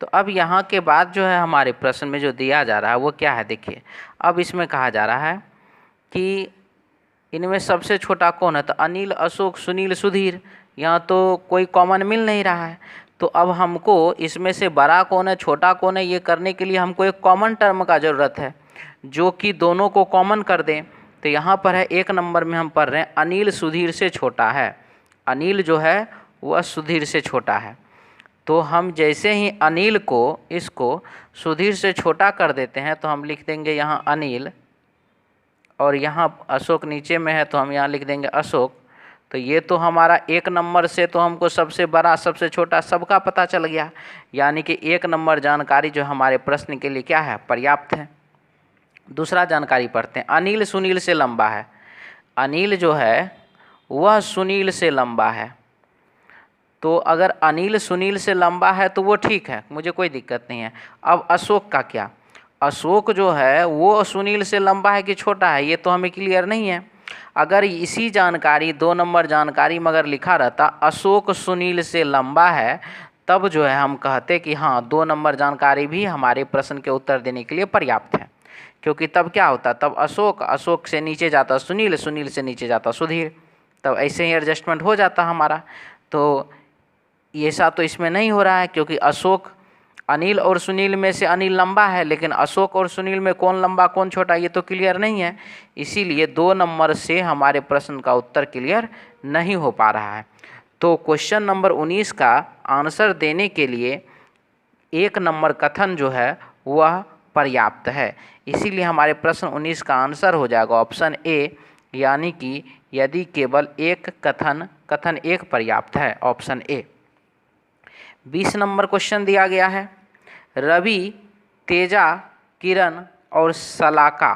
तो अब यहाँ के बाद जो है हमारे प्रश्न में जो दिया जा रहा है वो क्या है, देखिए। अब इसमें कहा जा रहा है कि इनमें सबसे छोटा कौन है, तो अनिल, अशोक, सुनील, सुधीर। यहाँ तो कोई कॉमन मिल नहीं रहा है। तो अब हमको इसमें से बड़ा कौन है, छोटा कौन है, ये करने के लिए हमको एक कॉमन टर्म का ज़रूरत है जो कि दोनों को कॉमन कर दें। तो यहाँ पर है 1 नंबर में हम पढ़ रहे हैं अनिल सुधीर से छोटा है। अनिल जो है वह सुधीर से छोटा है। तो हम जैसे ही अनिल को इसको सुधीर से छोटा कर देते हैं तो हम लिख देंगे यहाँ अनिल, और यहाँ अशोक नीचे में है तो हम यहाँ लिख देंगे अशोक। तो ये तो हमारा 1 नंबर से तो हमको सबसे बड़ा सबसे छोटा सबका पता चल गया, यानी कि 1 नंबर जानकारी जो हमारे प्रश्न के लिए क्या है, पर्याप्त है। दूसरा जानकारी पढ़ते हैं। अनिल सुनील से लंबा है। अनिल जो है वह सुनील से लंबा है। तो अगर अनिल सुनील से लंबा है तो वो ठीक है, मुझे कोई दिक्कत नहीं है। अब अशोक का क्या, अशोक जो है वो सुनील से लंबा है कि छोटा है, ये तो हमें क्लियर नहीं है। अगर इसी जानकारी 2 नंबर जानकारी में अगर लिखा रहता अशोक सुनील से लंबा है, तब जो है हम कहते कि हाँ 2 नंबर जानकारी भी हमारे प्रश्न के उत्तर देने के लिए पर्याप्त है। क्योंकि तब क्या होता, तब अशोक, अशोक से नीचे जाता सुनील, सुनील से नीचे जाता सुधीर, तब ऐसे ही एडजस्टमेंट हो जाता हमारा। तो ये सा तो इसमें नहीं हो रहा है, क्योंकि अशोक, अनिल और सुनील में से अनिल लंबा है, लेकिन अशोक और सुनील में कौन लंबा कौन छोटा ये तो क्लियर नहीं है। इसीलिए 2 नंबर से हमारे प्रश्न का उत्तर क्लियर नहीं हो पा रहा है। तो क्वेश्चन नंबर 19 का आंसर देने के लिए 1 नंबर कथन जो है वह पर्याप्त है। इसीलिए हमारे प्रश्न 19 का आंसर हो जाएगा ऑप्शन ए, यानी कि यदि केवल एक कथन 1 पर्याप्त है, ऑप्शन ए। 20 नंबर क्वेश्चन दिया गया है। रवि, तेजा, किरण और सलाका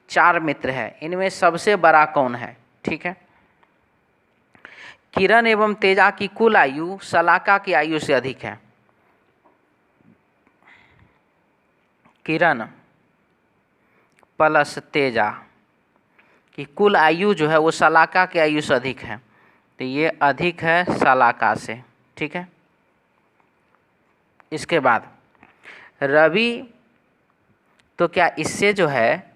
4 मित्र हैं, इनमें सबसे बड़ा कौन है। ठीक है, किरण एवं तेजा की कुल आयु सलाका की आयु से अधिक है। किरण प्लस तेजा की कुल आयु जो है वो सलाका की आयु से अधिक है, तो ये अधिक है सलाका से। ठीक है, इसके बाद रवि, तो क्या इससे जो है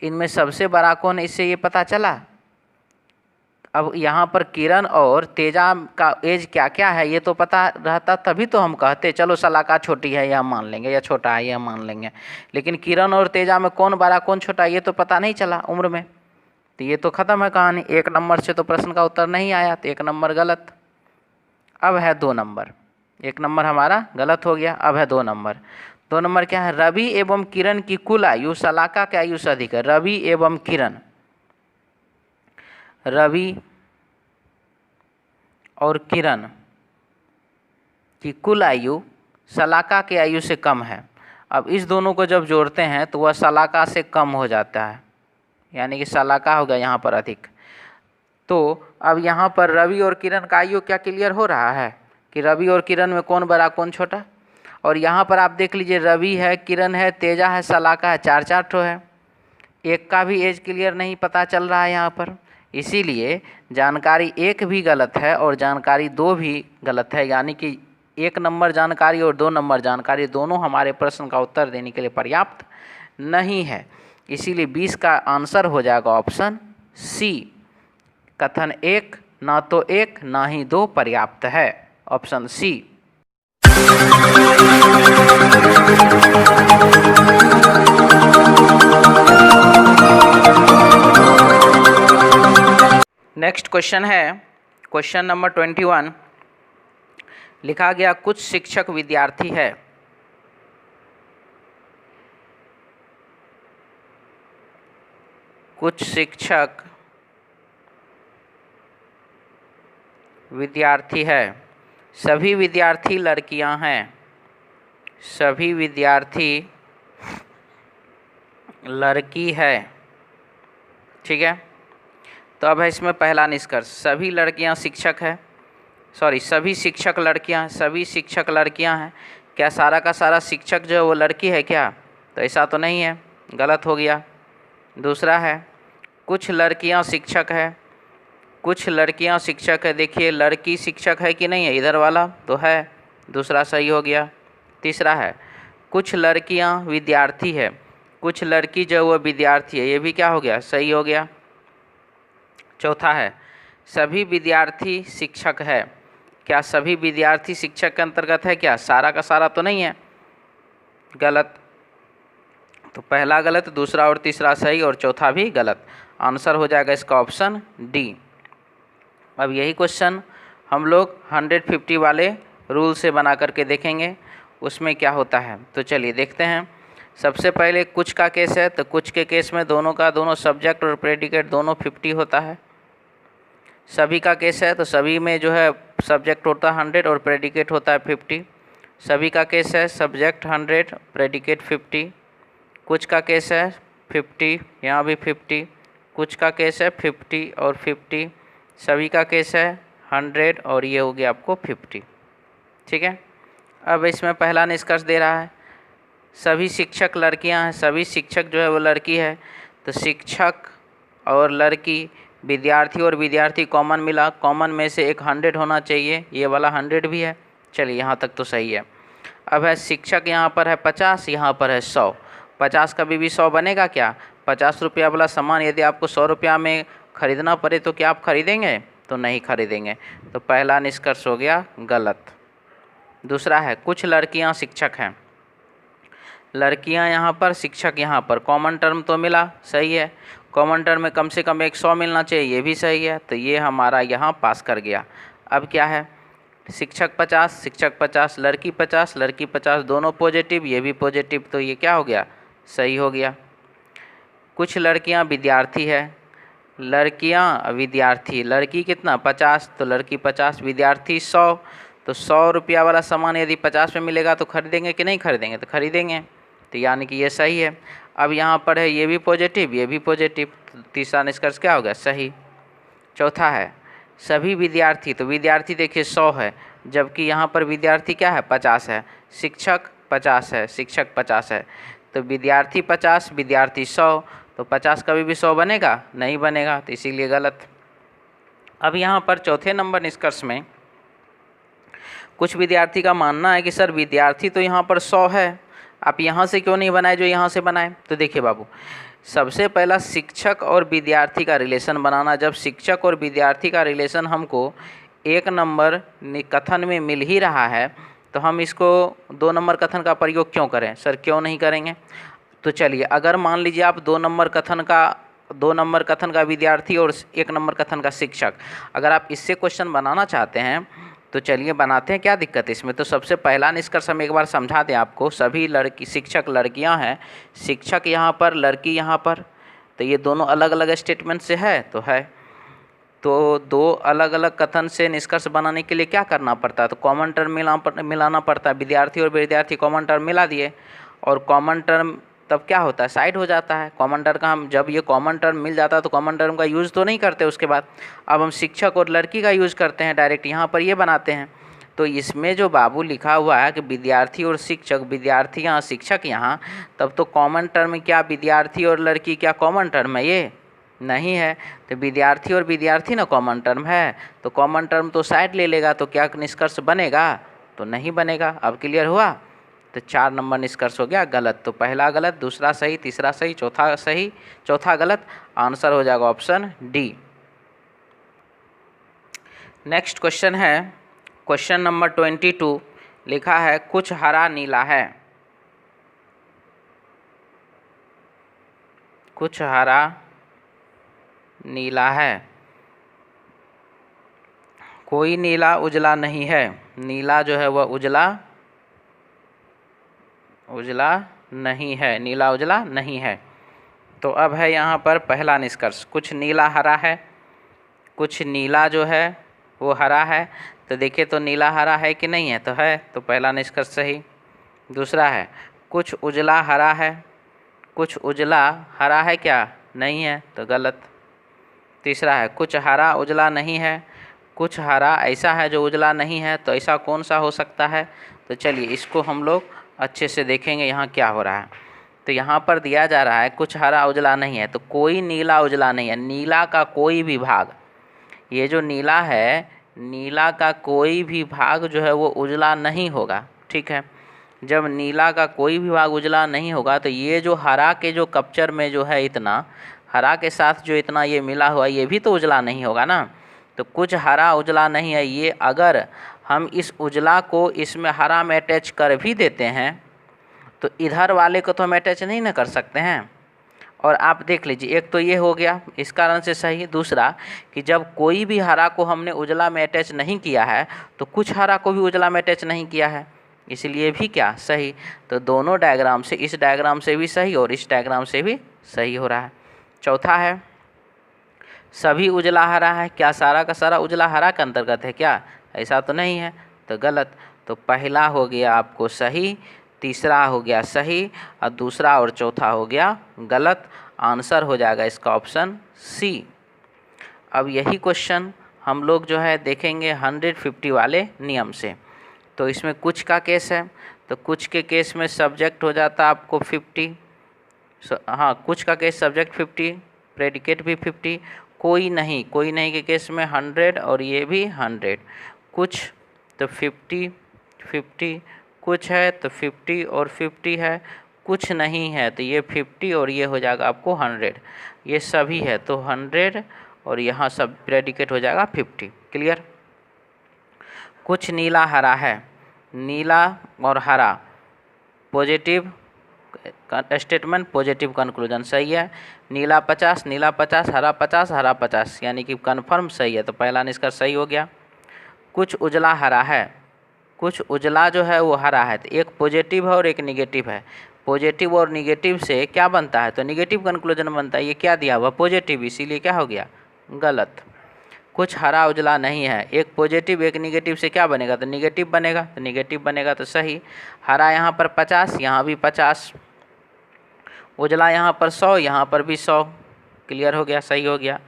इनमें सबसे बड़ा कौन है, इससे ये पता चला। अब यहाँ पर किरण और तेजा का एज क्या क्या है ये तो पता रहता, तभी तो हम कहते चलो सलाका छोटी है यह मान लेंगे, या छोटा है यह मान लेंगे। लेकिन किरण और तेजा में कौन बड़ा कौन छोटा ये तो पता नहीं चला उम्र में, तो ये तो ख़त्म है कहानी। 1 नंबर से तो प्रश्न का उत्तर नहीं आया, तो 1 नंबर गलत। अब है 2 नंबर, 1 नंबर हमारा गलत हो गया। अब है 2 नंबर। 2 नंबर क्या है, रवि एवं किरण की कुल आयु सलाका की आयु से अधिक है। रवि एवं किरण, रवि और किरण की कुल आयु सलाका की आयु से कम है। अब इस दोनों को जब जोड़ते हैं तो वह सलाका से कम हो जाता है, यानी कि सलाका होगा यहाँ पर अधिक। तो अब यहाँ पर रवि और किरण का आयु क्या क्लियर हो रहा है कि रवि और किरण में कौन बड़ा कौन छोटा। और यहाँ पर आप देख लीजिए, रवि है, किरण है, तेजा है, सलाका है, 4 ठो है। एक का भी एज क्लियर नहीं पता चल रहा है यहाँ पर, इसीलिए जानकारी 1 भी गलत है और जानकारी 2 भी गलत है, यानी कि 1 नंबर जानकारी और 2 नंबर जानकारी दोनों हमारे प्रश्न का उत्तर देने के लिए पर्याप्त नहीं है। इसीलिए 20 का आंसर हो जाएगा ऑप्शन सी, कथन 1 ना तो 1 ना ही 2 पर्याप्त है, ऑप्शन सी। नेक्स्ट क्वेश्चन है क्वेश्चन नंबर 21। लिखा गया कुछ शिक्षक विद्यार्थी है। कुछ शिक्षक विद्यार्थी है, सभी विद्यार्थी लड़कियां हैं, सभी विद्यार्थी लड़की है। ठीक है, तो अब है इसमें पहला निष्कर्ष, सभी लड़कियां शिक्षक है, सॉरी सभी शिक्षक लड़कियां हैं, सभी शिक्षक लड़कियां हैं। क्या सारा का सारा शिक्षक जो है वो लड़की है क्या? तो ऐसा तो नहीं है, गलत हो गया। दूसरा है कुछ लड़कियां शिक्षक है, कुछ लड़कियां शिक्षक है। देखिए लड़की शिक्षक है कि नहीं है, इधर वाला तो है, दूसरा सही हो गया। तीसरा है कुछ लड़कियां विद्यार्थी है, कुछ लड़की जो वो विद्यार्थी है, ये भी क्या हो गया, सही हो गया। चौथा है सभी विद्यार्थी शिक्षक है। क्या सभी विद्यार्थी शिक्षक के अंतर्गत है क्या? सारा का सारा तो नहीं है, गलत। तो पहला गलत, दूसरा और तीसरा सही और चौथा भी गलत। आंसर हो जाएगा इसका ऑप्शन डी। अब यही क्वेश्चन हम लोग 150 वाले रूल से बना करके देखेंगे उसमें क्या होता है। तो चलिए देखते हैं। सबसे पहले कुछ का केस है, तो कुछ के केस में दोनों सब्जेक्ट और प्रेडिकेट दोनों 50 होता है। सभी का केस है तो सभी में जो है सब्जेक्ट होता है 100 और प्रेडिकेट होता है 50। सभी का केस है सब्जेक्ट 100 प्रेडिकेट 50। कुछ का केस है 50, यहाँ भी 50। कुछ का केस है 50 और 50। सभी का केस है 100 और ये हो गया आपको 50। ठीक है। अब इसमें पहला निष्कर्ष दे रहा है सभी शिक्षक लड़कियां हैं, सभी शिक्षक जो है वो लड़की है। तो शिक्षक और लड़की, विद्यार्थी और विद्यार्थी कॉमन मिला, कॉमन में से एक 100 होना चाहिए, ये वाला 100 भी है। चलिए यहाँ तक तो सही है। अब है शिक्षक यहाँ पर है 50, यहाँ पर है 100। 50 कभी भी 100 बनेगा क्या? 50 रुपया वाला सामान यदि आपको 100 रुपया में ख़रीदना पड़े तो क्या आप खरीदेंगे? तो नहीं खरीदेंगे। तो पहला निष्कर्ष हो गया गलत। दूसरा है कुछ लड़कियां शिक्षक हैं, लड़कियां यहाँ पर, शिक्षक यहाँ पर, कॉमन टर्म तो मिला, सही है। कॉमन टर्म में कम से कम एक 100 मिलना चाहिए, ये भी सही है। तो ये हमारा यहाँ पास कर गया। अब क्या है, शिक्षक 50, शिक्षक 50, लड़की 50, लड़की 50, दोनों पॉजिटिव, ये भी पॉजिटिव, तो ये क्या हो गया, सही हो गया। कुछ लड़कियाँ विद्यार्थी है, लड़कियाँ विद्यार्थी, लड़की कितना 50, तो लड़की 50, विद्यार्थी 100। तो 100 रुपया वाला सामान यदि 50 में मिलेगा तो खरीदेंगे कि नहीं खरीदेंगे? तो खरीदेंगे। तो यानी कि ये सही है। अब यहाँ पर है ये भी पॉजिटिव, ये भी पॉजिटिव, तो तीसरा निष्कर्ष क्या हो गया, सही। चौथा है सभी विद्यार्थी, तो विद्यार्थी देखिए 100 है, जबकि यहाँ पर विद्यार्थी क्या है 50 है, शिक्षक 50 है, शिक्षक 50 है। तो विद्यार्थी 50, विद्यार्थी 100, तो 50 कभी भी 100 बनेगा? नहीं बनेगा, तो इसीलिए गलत। अब यहाँ पर चौथे नंबर निष्कर्ष में कुछ विद्यार्थी का मानना है कि सर विद्यार्थी तो यहाँ पर 100 है, आप यहाँ से क्यों नहीं बनाए जो यहाँ से बनाए? तो देखिए बाबू, सबसे पहला शिक्षक और विद्यार्थी का रिलेशन बनाना। जब शिक्षक और विद्यार्थी का रिलेशन हमको 1 नंबर कथन में मिल ही रहा है तो हम इसको 2 नंबर कथन का प्रयोग क्यों करें? सर क्यों नहीं करेंगे? तो चलिए, अगर मान लीजिए आप 2 नंबर कथन का विद्यार्थी और 1 नंबर कथन का शिक्षक, अगर आप इससे क्वेश्चन बनाना चाहते हैं तो चलिए बनाते हैं, क्या दिक्कत है इसमें। तो सबसे पहला निष्कर्ष हम एक बार समझा दें आपको, सभी लड़की शिक्षक लड़कियां हैं, शिक्षक यहाँ पर, लड़की यहाँ पर, तो ये दोनों अलग अलग स्टेटमेंट से है तो है। तो 2 अलग अलग कथन से निष्कर्ष बनाने के लिए क्या करना पड़ता है? तो कॉमन टर्म मिलाना पड़ता है। विद्यार्थी और विद्यार्थी कॉमन टर्म मिला दिए, और कॉमन टर्म तब क्या होता है, साइड हो जाता है। कॉमन टर्म का हम जब ये कॉमन टर्म मिल जाता है तो कॉमन टर्म का यूज़ तो नहीं करते उसके बाद, अब हम शिक्षक और लड़की का यूज़ करते हैं, डायरेक्ट यहाँ पर ये बनाते हैं। तो इसमें जो बाबू लिखा हुआ है कि विद्यार्थी और शिक्षक, विद्यार्थी यहाँ, शिक्षक यहाँ, तब तो कॉमन टर्म क्या विद्यार्थी और लड़की क्या कॉमन टर्म है? ये नहीं है। तो विद्यार्थी और विद्यार्थी ना कॉमन टर्म है, तो कॉमन टर्म तो साइड ले लेगा, तो क्या निष्कर्ष बनेगा? तो नहीं बनेगा। अब क्लियर हुआ? तो 4 नंबर निष्कर्ष हो गया गलत। तो पहला गलत, दूसरा सही, तीसरा सही, चौथा सही, चौथा गलत। आंसर हो जाएगा ऑप्शन डी। नेक्स्ट क्वेश्चन है क्वेश्चन नंबर 22। लिखा है कुछ हरा नीला है, कुछ हरा नीला है, कोई नीला उजला नहीं है। नीला जो है वह उजला नहीं है, नीला उजला नहीं है। तो अब है यहाँ पर पहला निष्कर्ष, कुछ नीला हरा है, कुछ नीला जो है वो हरा है। तो देखिए तो नीला हरा है कि नहीं है? तो है, तो पहला निष्कर्ष सही। दूसरा है कुछ उजला हरा है, कुछ उजला हरा है क्या? नहीं है, तो गलत। तीसरा है कुछ हरा उजला नहीं है, कुछ हरा ऐसा है जो उजला नहीं है, तो ऐसा कौन सा हो सकता है? तो चलिए इसको हम लोग अच्छे से देखेंगे यहाँ क्या हो रहा है। तो यहाँ पर दिया जा रहा है कुछ हरा उजला नहीं है, तो कोई नीला उजला नहीं है। नीला का कोई भी भाग, ये जो नीला है, नीला का कोई भी भाग जो है वो उजला नहीं होगा। ठीक है, जब नीला का कोई भी भाग उजला नहीं होगा तो ये जो हरा के जो कप्चर में जो है इतना, हरा के साथ जो इतना ये मिला हुआ ये भी तो उजला नहीं होगा ना। तो कुछ हरा उजला नहीं है, ये अगर हम इस उजला को इसमें हरा में अटैच कर भी देते हैं तो इधर वाले को तो हम अटैच नहीं ना कर सकते हैं। और आप देख लीजिए, एक तो ये हो गया इस कारण से सही। दूसरा कि जब कोई भी हरा को हमने उजला में अटैच नहीं किया है तो कुछ हरा को भी उजला में अटैच नहीं किया है, इसलिए भी क्या सही। तो दोनों डायग्राम से, इस डायग्राम से भी सही और इस डायग्राम से भी सही हो रहा है। चौथा है सभी उजला हरा है। क्या सारा का सारा उजला हरा के अंतर्गत है क्या? ऐसा तो नहीं है, तो गलत। तो पहला हो गया आपको सही, तीसरा हो गया सही और दूसरा और चौथा हो गया गलत। आंसर हो जाएगा इसका ऑप्शन सी। अब यही क्वेश्चन हम लोग जो है देखेंगे 150 वाले नियम से। तो इसमें कुछ का केस है, तो कुछ के केस में सब्जेक्ट हो जाता है आपको 50। हाँ, कुछ का केस सब्जेक्ट 50, प्रेडिकेट भी 50। कोई नहीं के केस में 100 और ये भी 100। कुछ तो 50 50, कुछ है तो 50 और 50 है, कुछ नहीं है तो ये 50 और ये हो जाएगा आपको 100। ये सभी है तो 100 और यहाँ सब प्रेडिकेट हो जाएगा 50। क्लियर? कुछ नीला हरा है, नीला और हरा पॉजिटिव स्टेटमेंट, पॉजिटिव कंक्लूजन सही है। नीला 50, नीला 50, हरा 50, हरा 50, यानी कि कन्फर्म सही है। तो पहला निष्कर्ष सही हो गया। कुछ उजला हरा है, कुछ उजला जो है वो हरा है, तो एक पॉजिटिव है और एक निगेटिव है। पॉजिटिव और निगेटिव से क्या बनता है? तो निगेटिव कंक्लूजन बनता है। ये क्या दिया हुआ? पॉजिटिव, इसीलिए क्या हो गया? गलत। कुछ हरा उजला नहीं है, एक पॉजिटिव एक निगेटिव से क्या बनेगा? तो निगेटिव बनेगा, तो निगेटिव बनेगा तो सही। हरा यहाँ पर 50, यहाँ भी 50, उजला यहाँ पर 100, यहाँ पर भी 100। क्लियर हो गया, सही हो गया।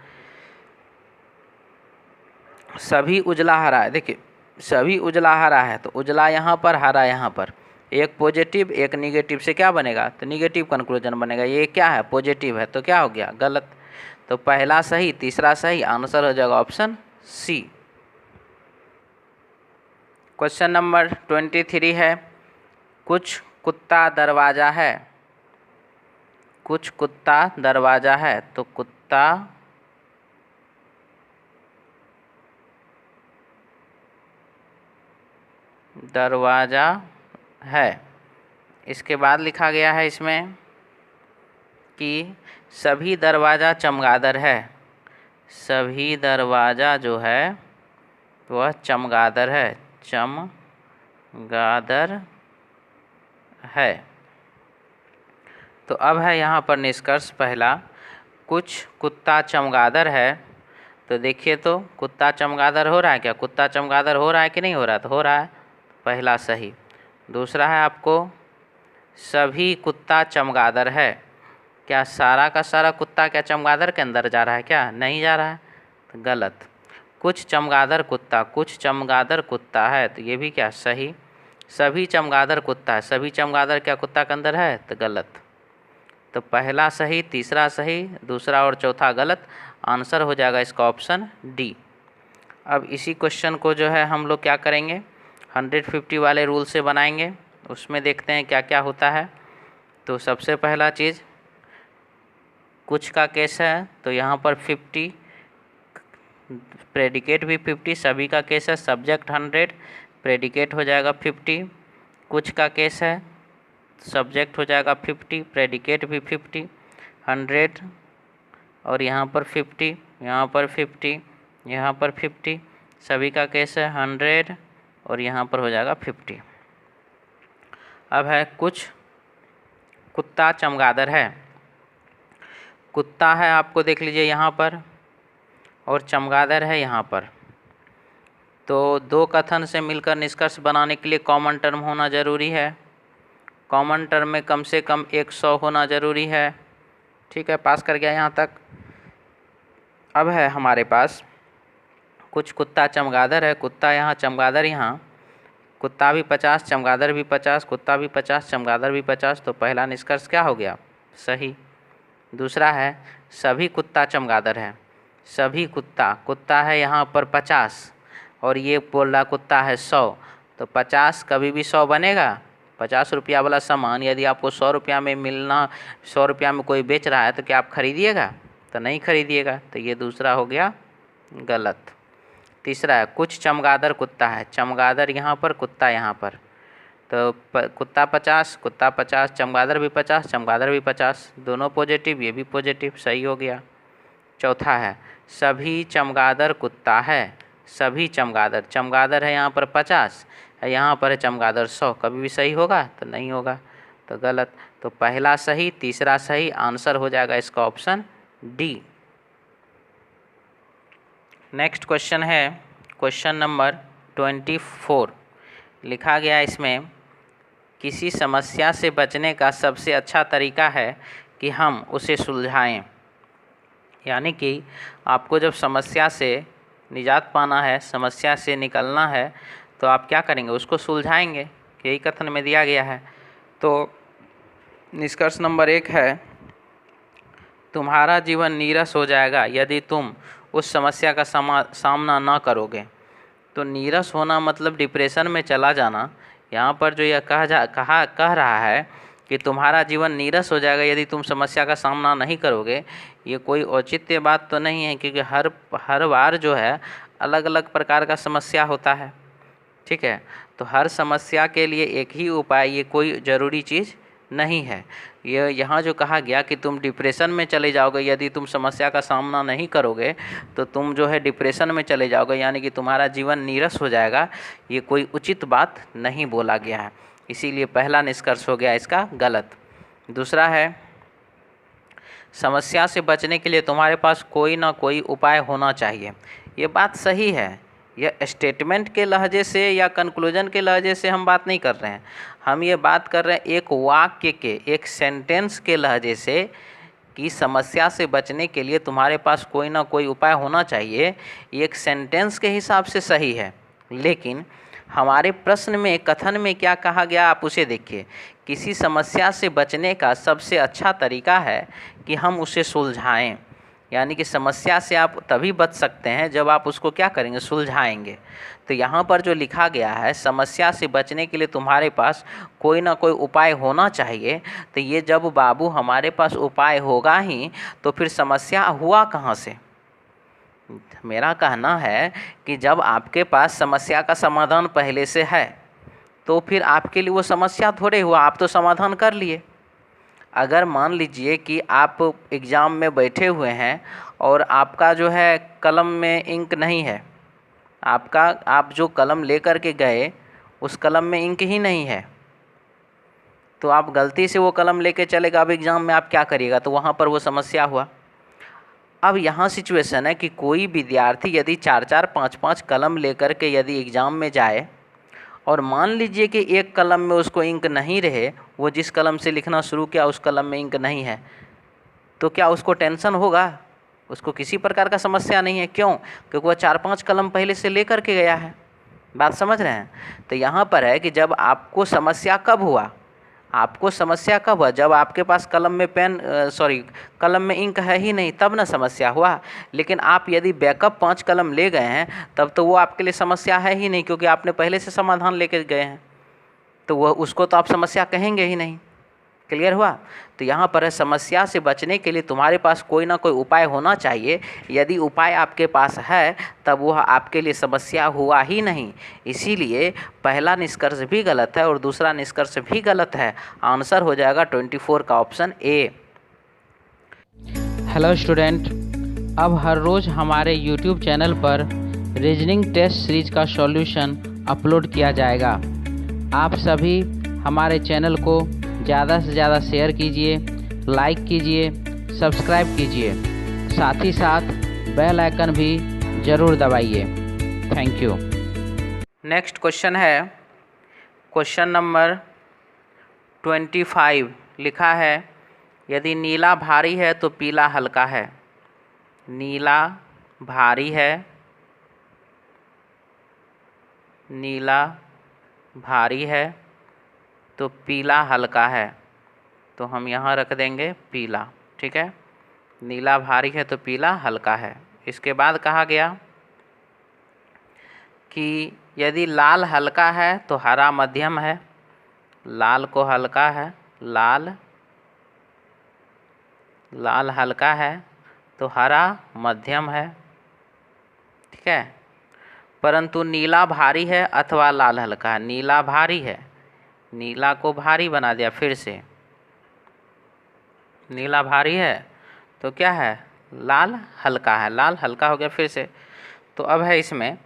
सभी उजला हरा है, देखिए सभी उजला हरा है, तो उजला यहाँ पर, हरा यहाँ पर, एक पॉजिटिव एक निगेटिव से क्या बनेगा? तो निगेटिव कंक्लूजन बनेगा। ये क्या है? पॉजिटिव है, तो क्या हो गया? गलत। तो पहला सही, तीसरा सही, आंसर हो जाएगा ऑप्शन सी। क्वेश्चन नंबर 23 है कुछ कुत्ता दरवाज़ा है। कुछ कुत्ता दरवाज़ा है, तो कुत्ता दरवाज़ा है। इसके बाद लिखा गया है इसमें कि सभी दरवाज़ा चमगादड़ है। सभी दरवाज़ा जो है वह चमगादड़ है, चमगादड़ है। तो अब है यहाँ पर निष्कर्ष पहला, कुछ कुत्ता चमगादड़ है। तो देखिए तो कुत्ता चमगादड़ हो रहा है क्या? कुत्ता चमगादड़ हो रहा है कि नहीं हो रहा? तो हो रहा है, पहला सही। दूसरा है आपको सभी कुत्ता चमगादड़ है। क्या सारा का सारा कुत्ता क्या चमगादड़ के अंदर जा रहा है क्या? नहीं जा रहा है, तो गलत। कुछ चमगादड़ कुत्ता, कुछ चमगादड़ कुत्ता है, तो ये भी क्या सही। सभी चमगादड़ कुत्ता है, सभी चमगादड़ क्या कुत्ता के अंदर है? तो गलत। तो पहला सही, तीसरा सही, दूसरा और चौथा गलत। आंसर हो जाएगा इसका ऑप्शन डी। अब इसी क्वेश्चन को जो है हम लोग क्या करेंगे, 150 वाले रूल से बनाएंगे। उसमें देखते हैं क्या क्या होता है। तो सबसे पहला चीज़ कुछ का केस है, तो यहाँ पर 50, प्रेडिकेट भी 50, सभी का केस है, सब्जेक्ट 100, प्रेडिकेट हो जाएगा 50। कुछ का केस है, सब्जेक्ट हो जाएगा 50, प्रेडिकेट भी 50, 100 और यहाँ पर 50, यहाँ पर 50, यहाँ पर 50, सभी का केस है 100 और यहाँ पर हो जाएगा 50। अब है कुछ कुत्ता चमगादड़ है। कुत्ता है आपको देख लीजिए यहाँ पर, और चमगादड़ है यहाँ पर। तो दो कथन से मिलकर निष्कर्ष बनाने के लिए कॉमन टर्म होना ज़रूरी है। कॉमन टर्म में कम से कम 100 होना ज़रूरी है। ठीक है, पास कर गया यहाँ तक। अब है हमारे पास कुछ कुत्ता चमगादड़ है, कुत्ता यहाँ चमगादड़ यहाँ, कुत्ता भी 50, चमगादड़ भी 50, कुत्ता भी 50, चमगादड़ भी 50। तो पहला निष्कर्ष क्या हो गया? सही। दूसरा है सभी कुत्ता चमगादड़ है। सभी कुत्ता, कुत्ता है यहाँ पर 50 और ये बोल रहा कुत्ता है 100, तो 50 कभी भी 100 बनेगा? 50 रुपया वाला सामान यदि आपको 100 रुपया में मिलना, 100 रुपया में कोई बेच रहा है तो क्या आप खरीदिएगा? तो नहीं खरीदिएगा। तो ये दूसरा हो गया गलत। तीसरा है कुछ चमगादड़ कुत्ता है, चमगादड़ यहाँ पर, कुत्ता यहाँ पर, तो कुत्ता 50, कुत्ता 50, चमगादड़ भी 50, चमगादड़ भी 50, दोनों पॉजिटिव, ये भी पॉजिटिव, सही हो गया। चौथा है सभी चमगादड़ कुत्ता है। सभी चमगादड़, चमगादड़ है यहाँ पर 50 है, यहाँ पर है चमगादड़ 100, कभी भी सही होगा? तो नहीं होगा, तो गलत। तो पहला सही, तीसरा सही, आंसर हो जाएगा इसका ऑप्शन डी। नेक्स्ट क्वेश्चन है क्वेश्चन नंबर 24। लिखा गया इसमें किसी समस्या से बचने का सबसे अच्छा तरीका है कि हम उसे सुलझाएं। यानी कि आपको जब समस्या से निजात पाना है, समस्या से निकलना है, तो आप क्या करेंगे? उसको सुलझाएंगे। यही कथन में दिया गया है। तो निष्कर्ष नंबर 1 है तुम्हारा जीवन नीरस हो जाएगा यदि तुम उस समस्या का सामना न करोगे। तो नीरस होना मतलब डिप्रेशन में चला जाना। यहाँ पर जो यह कह रहा है कि तुम्हारा जीवन नीरस हो जाएगा यदि तुम समस्या का सामना नहीं करोगे, ये कोई औचित्य बात तो नहीं है, क्योंकि हर बार जो है अलग अलग प्रकार का समस्या होता है। ठीक है, तो हर समस्या के लिए एक ही उपाय, ये कोई ज़रूरी चीज़ नहीं है। ये यहाँ जो कहा गया कि तुम डिप्रेशन में चले जाओगे यदि तुम समस्या का सामना नहीं करोगे, तो तुम जो है डिप्रेशन में चले जाओगे, यानी कि तुम्हारा जीवन नीरस हो जाएगा, ये कोई उचित बात नहीं बोला गया है। इसीलिए पहला निष्कर्ष हो गया इसका गलत। दूसरा है समस्या से बचने के लिए तुम्हारे पास कोई ना कोई उपाय होना चाहिए। ये बात सही है। यह स्टेटमेंट के लहजे से या कंक्लूजन के लहजे से हम बात नहीं कर रहे हैं, हम ये बात कर रहे हैं एक वाक्य के, एक सेंटेंस के लहजे से कि समस्या से बचने के लिए तुम्हारे पास कोई ना कोई उपाय होना चाहिए। एक सेंटेंस के हिसाब से सही है, लेकिन हमारे प्रश्न में, कथन में क्या कहा गया आप उसे देखिए। किसी समस्या से बचने का सबसे अच्छा तरीका है कि हम उसे सुलझाएं। यानी कि समस्या से आप तभी बच सकते हैं जब आप उसको क्या करेंगे? सुलझाएंगे। तो यहाँ पर जो लिखा गया है समस्या से बचने के लिए तुम्हारे पास कोई ना कोई उपाय होना चाहिए, तो ये जब बाबू हमारे पास उपाय होगा ही तो फिर समस्या हुआ कहाँ से? मेरा कहना है कि जब आपके पास समस्या का समाधान पहले से है तो फिर आपके लिए वो समस्या थोड़े हुआ, आप तो समाधान कर लिए। अगर मान लीजिए कि आप एग्ज़ाम में बैठे हुए हैं और आपका जो है कलम में इंक नहीं है, आप जो कलम लेकर के गए उस कलम में इंक ही नहीं है, तो आप गलती से वो कलम लेके चले गए, अब एग्ज़ाम में आप क्या करिएगा? तो वहाँ पर वो समस्या हुआ। अब यहाँ सिचुएशन है कि कोई विद्यार्थी यदि 4-4, 5-5 कलम लेकर के यदि एग्ज़ाम में जाए और मान लीजिए कि एक कलम में उसको इंक नहीं रहे, वो जिस कलम से लिखना शुरू किया उस कलम में इंक नहीं है, तो क्या उसको टेंशन होगा? उसको किसी प्रकार का समस्या नहीं है। क्यों? क्योंकि वह 4-5 कलम पहले से लेकर के गया है। बात समझ रहे हैं? तो यहाँ पर है कि जब आपको समस्या कब हुआ? आपको समस्या कब हुआ? जब आपके पास कलम में कलम में इंक है ही नहीं, तब ना समस्या हुआ। लेकिन आप यदि बैकअप 5 कलम ले गए हैं तब तो वो आपके लिए समस्या है ही नहीं, क्योंकि आपने पहले से समाधान लेकर गए हैं, तो वह उसको तो आप समस्या कहेंगे ही नहीं। क्लियर हुआ? तो यहाँ पर है समस्या से बचने के लिए तुम्हारे पास कोई ना कोई उपाय होना चाहिए। यदि उपाय आपके पास है तब वह आपके लिए समस्या हुआ ही नहीं। इसीलिए पहला निष्कर्ष भी गलत है और दूसरा निष्कर्ष भी गलत है। आंसर हो जाएगा 24 का ऑप्शन ए। हेलो स्टूडेंट, अब हर रोज़ हमारे यूट्यूब चैनल पर रीजनिंग टेस्ट सीरीज का सॉल्यूशन अपलोड किया जाएगा। आप सभी हमारे चैनल को ज़्यादा से ज़्यादा शेयर कीजिए, लाइक कीजिए, सब्सक्राइब कीजिए, साथ ही साथ बेल आइकन भी ज़रूर दबाइए। Thank you. नेक्स्ट क्वेश्चन है क्वेश्चन नंबर 25। लिखा है यदि नीला भारी है तो पीला हल्का है। नीला भारी है नीला भारी है तो पीला हल्का है, तो हम यहाँ रख देंगे पीला। ठीक है, नीला भारी है तो पीला हल्का है। इसके बाद कहा गया कि यदि लाल हल्का है तो हरा मध्यम है। लाल को हल्का है, लाल हल्का है तो हरा मध्यम है। ठीक है, परंतु नीला भारी है अथवा लाल हल्का है। नीला भारी है, नीला को भारी बना दिया फिर से। नीला भारी है तो क्या है, लाल हल्का है, लाल हल्का हो गया फिर से। तो अब है इसमें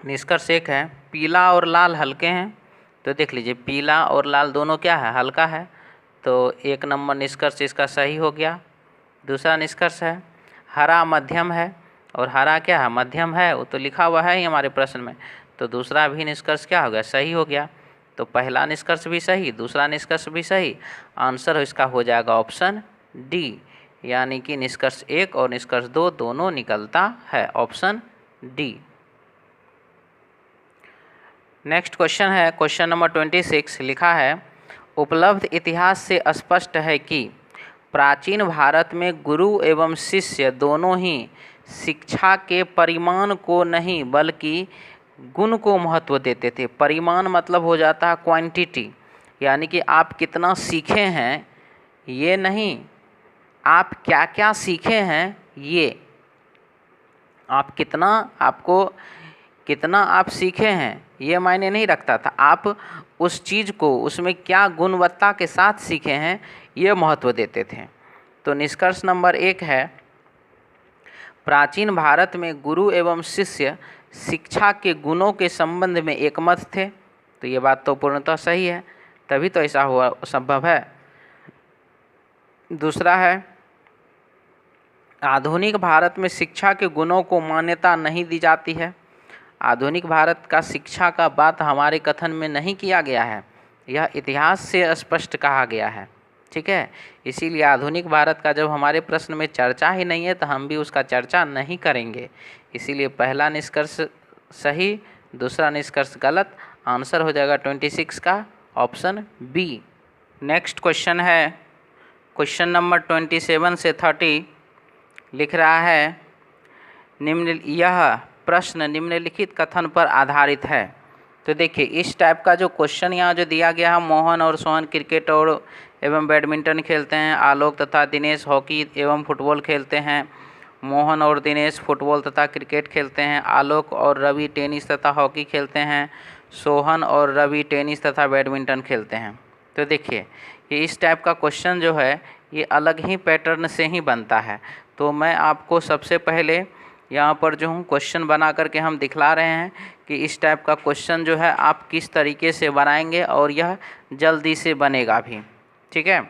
निष्कर्ष एक है, पीला और लाल हल्के हैं। तो देख लीजिए पीला और लाल दोनों क्या है, हल्का है। तो 1 नंबर निष्कर्ष इसका सही हो गया। दूसरा निष्कर्ष है हरा मध्यम है, और हरा क्या है, मध्यम है, वो तो लिखा हुआ है ही हमारे प्रश्न में। तो दूसरा भी निष्कर्ष क्या हो गया, सही हो गया। तो पहला निष्कर्ष भी सही, दूसरा निष्कर्ष भी सही। आंसर इसका हो जाएगा ऑप्शन डी, यानी कि निष्कर्ष 1 और निष्कर्ष 2 दोनों निकलता है, ऑप्शन डी। नेक्स्ट क्वेश्चन है क्वेश्चन नंबर 26। लिखा है, उपलब्ध इतिहास से स्पष्ट है कि प्राचीन भारत में गुरु एवं शिष्य दोनों ही शिक्षा के परिमाण को नहीं बल्कि गुण को महत्व देते थे। परिमाण मतलब हो जाता है क्वांटिटी, यानी कि आप कितना सीखे हैं ये नहीं, आप क्या क्या सीखे हैं ये। आप कितना आप सीखे हैं ये मायने नहीं रखता था, आप उस चीज़ को उसमें क्या गुणवत्ता के साथ सीखे हैं ये महत्व देते थे। तो निष्कर्ष नंबर 1 है, प्राचीन भारत में गुरु एवं शिष्य शिक्षा के गुणों के संबंध में एकमत थे। तो ये बात तो पूर्णतः सही है, तभी तो ऐसा हुआ संभव है। दूसरा है, आधुनिक भारत में शिक्षा के गुणों को मान्यता नहीं दी जाती है। आधुनिक भारत का शिक्षा का बात हमारे कथन में नहीं किया गया है, यह इतिहास से स्पष्ट कहा गया है। ठीक है, इसीलिए आधुनिक भारत का जब हमारे प्रश्न में चर्चा ही नहीं है तो हम भी उसका चर्चा नहीं करेंगे। इसीलिए पहला निष्कर्ष सही, दूसरा निष्कर्ष गलत। आंसर हो जाएगा 26 का ऑप्शन बी। नेक्स्ट क्वेश्चन है क्वेश्चन नंबर 27 से 30। लिख रहा है, यह प्रश्न निम्नलिखित कथन पर आधारित है। तो देखिए इस टाइप का जो क्वेश्चन यहाँ जो दिया गया है, मोहन और सोहन क्रिकेट और एवं बैडमिंटन खेलते हैं, आलोक तथा दिनेश हॉकी एवं फुटबॉल खेलते हैं, मोहन और दिनेश फुटबॉल तथा क्रिकेट खेलते हैं, आलोक और रवि टेनिस तथा हॉकी खेलते हैं, सोहन और रवि टेनिस तथा बैडमिंटन खेलते हैं। तो देखिए ये इस टाइप का क्वेश्चन जो है ये अलग ही पैटर्न से ही बनता है। तो मैं आपको सबसे पहले यहाँ पर जो हूँ क्वेश्चन बना करके हम दिखला रहे हैं कि इस टाइप का क्वेश्चन जो है आप किस तरीके से बनाएंगे और यह जल्दी से बनेगा भी। ठीक है,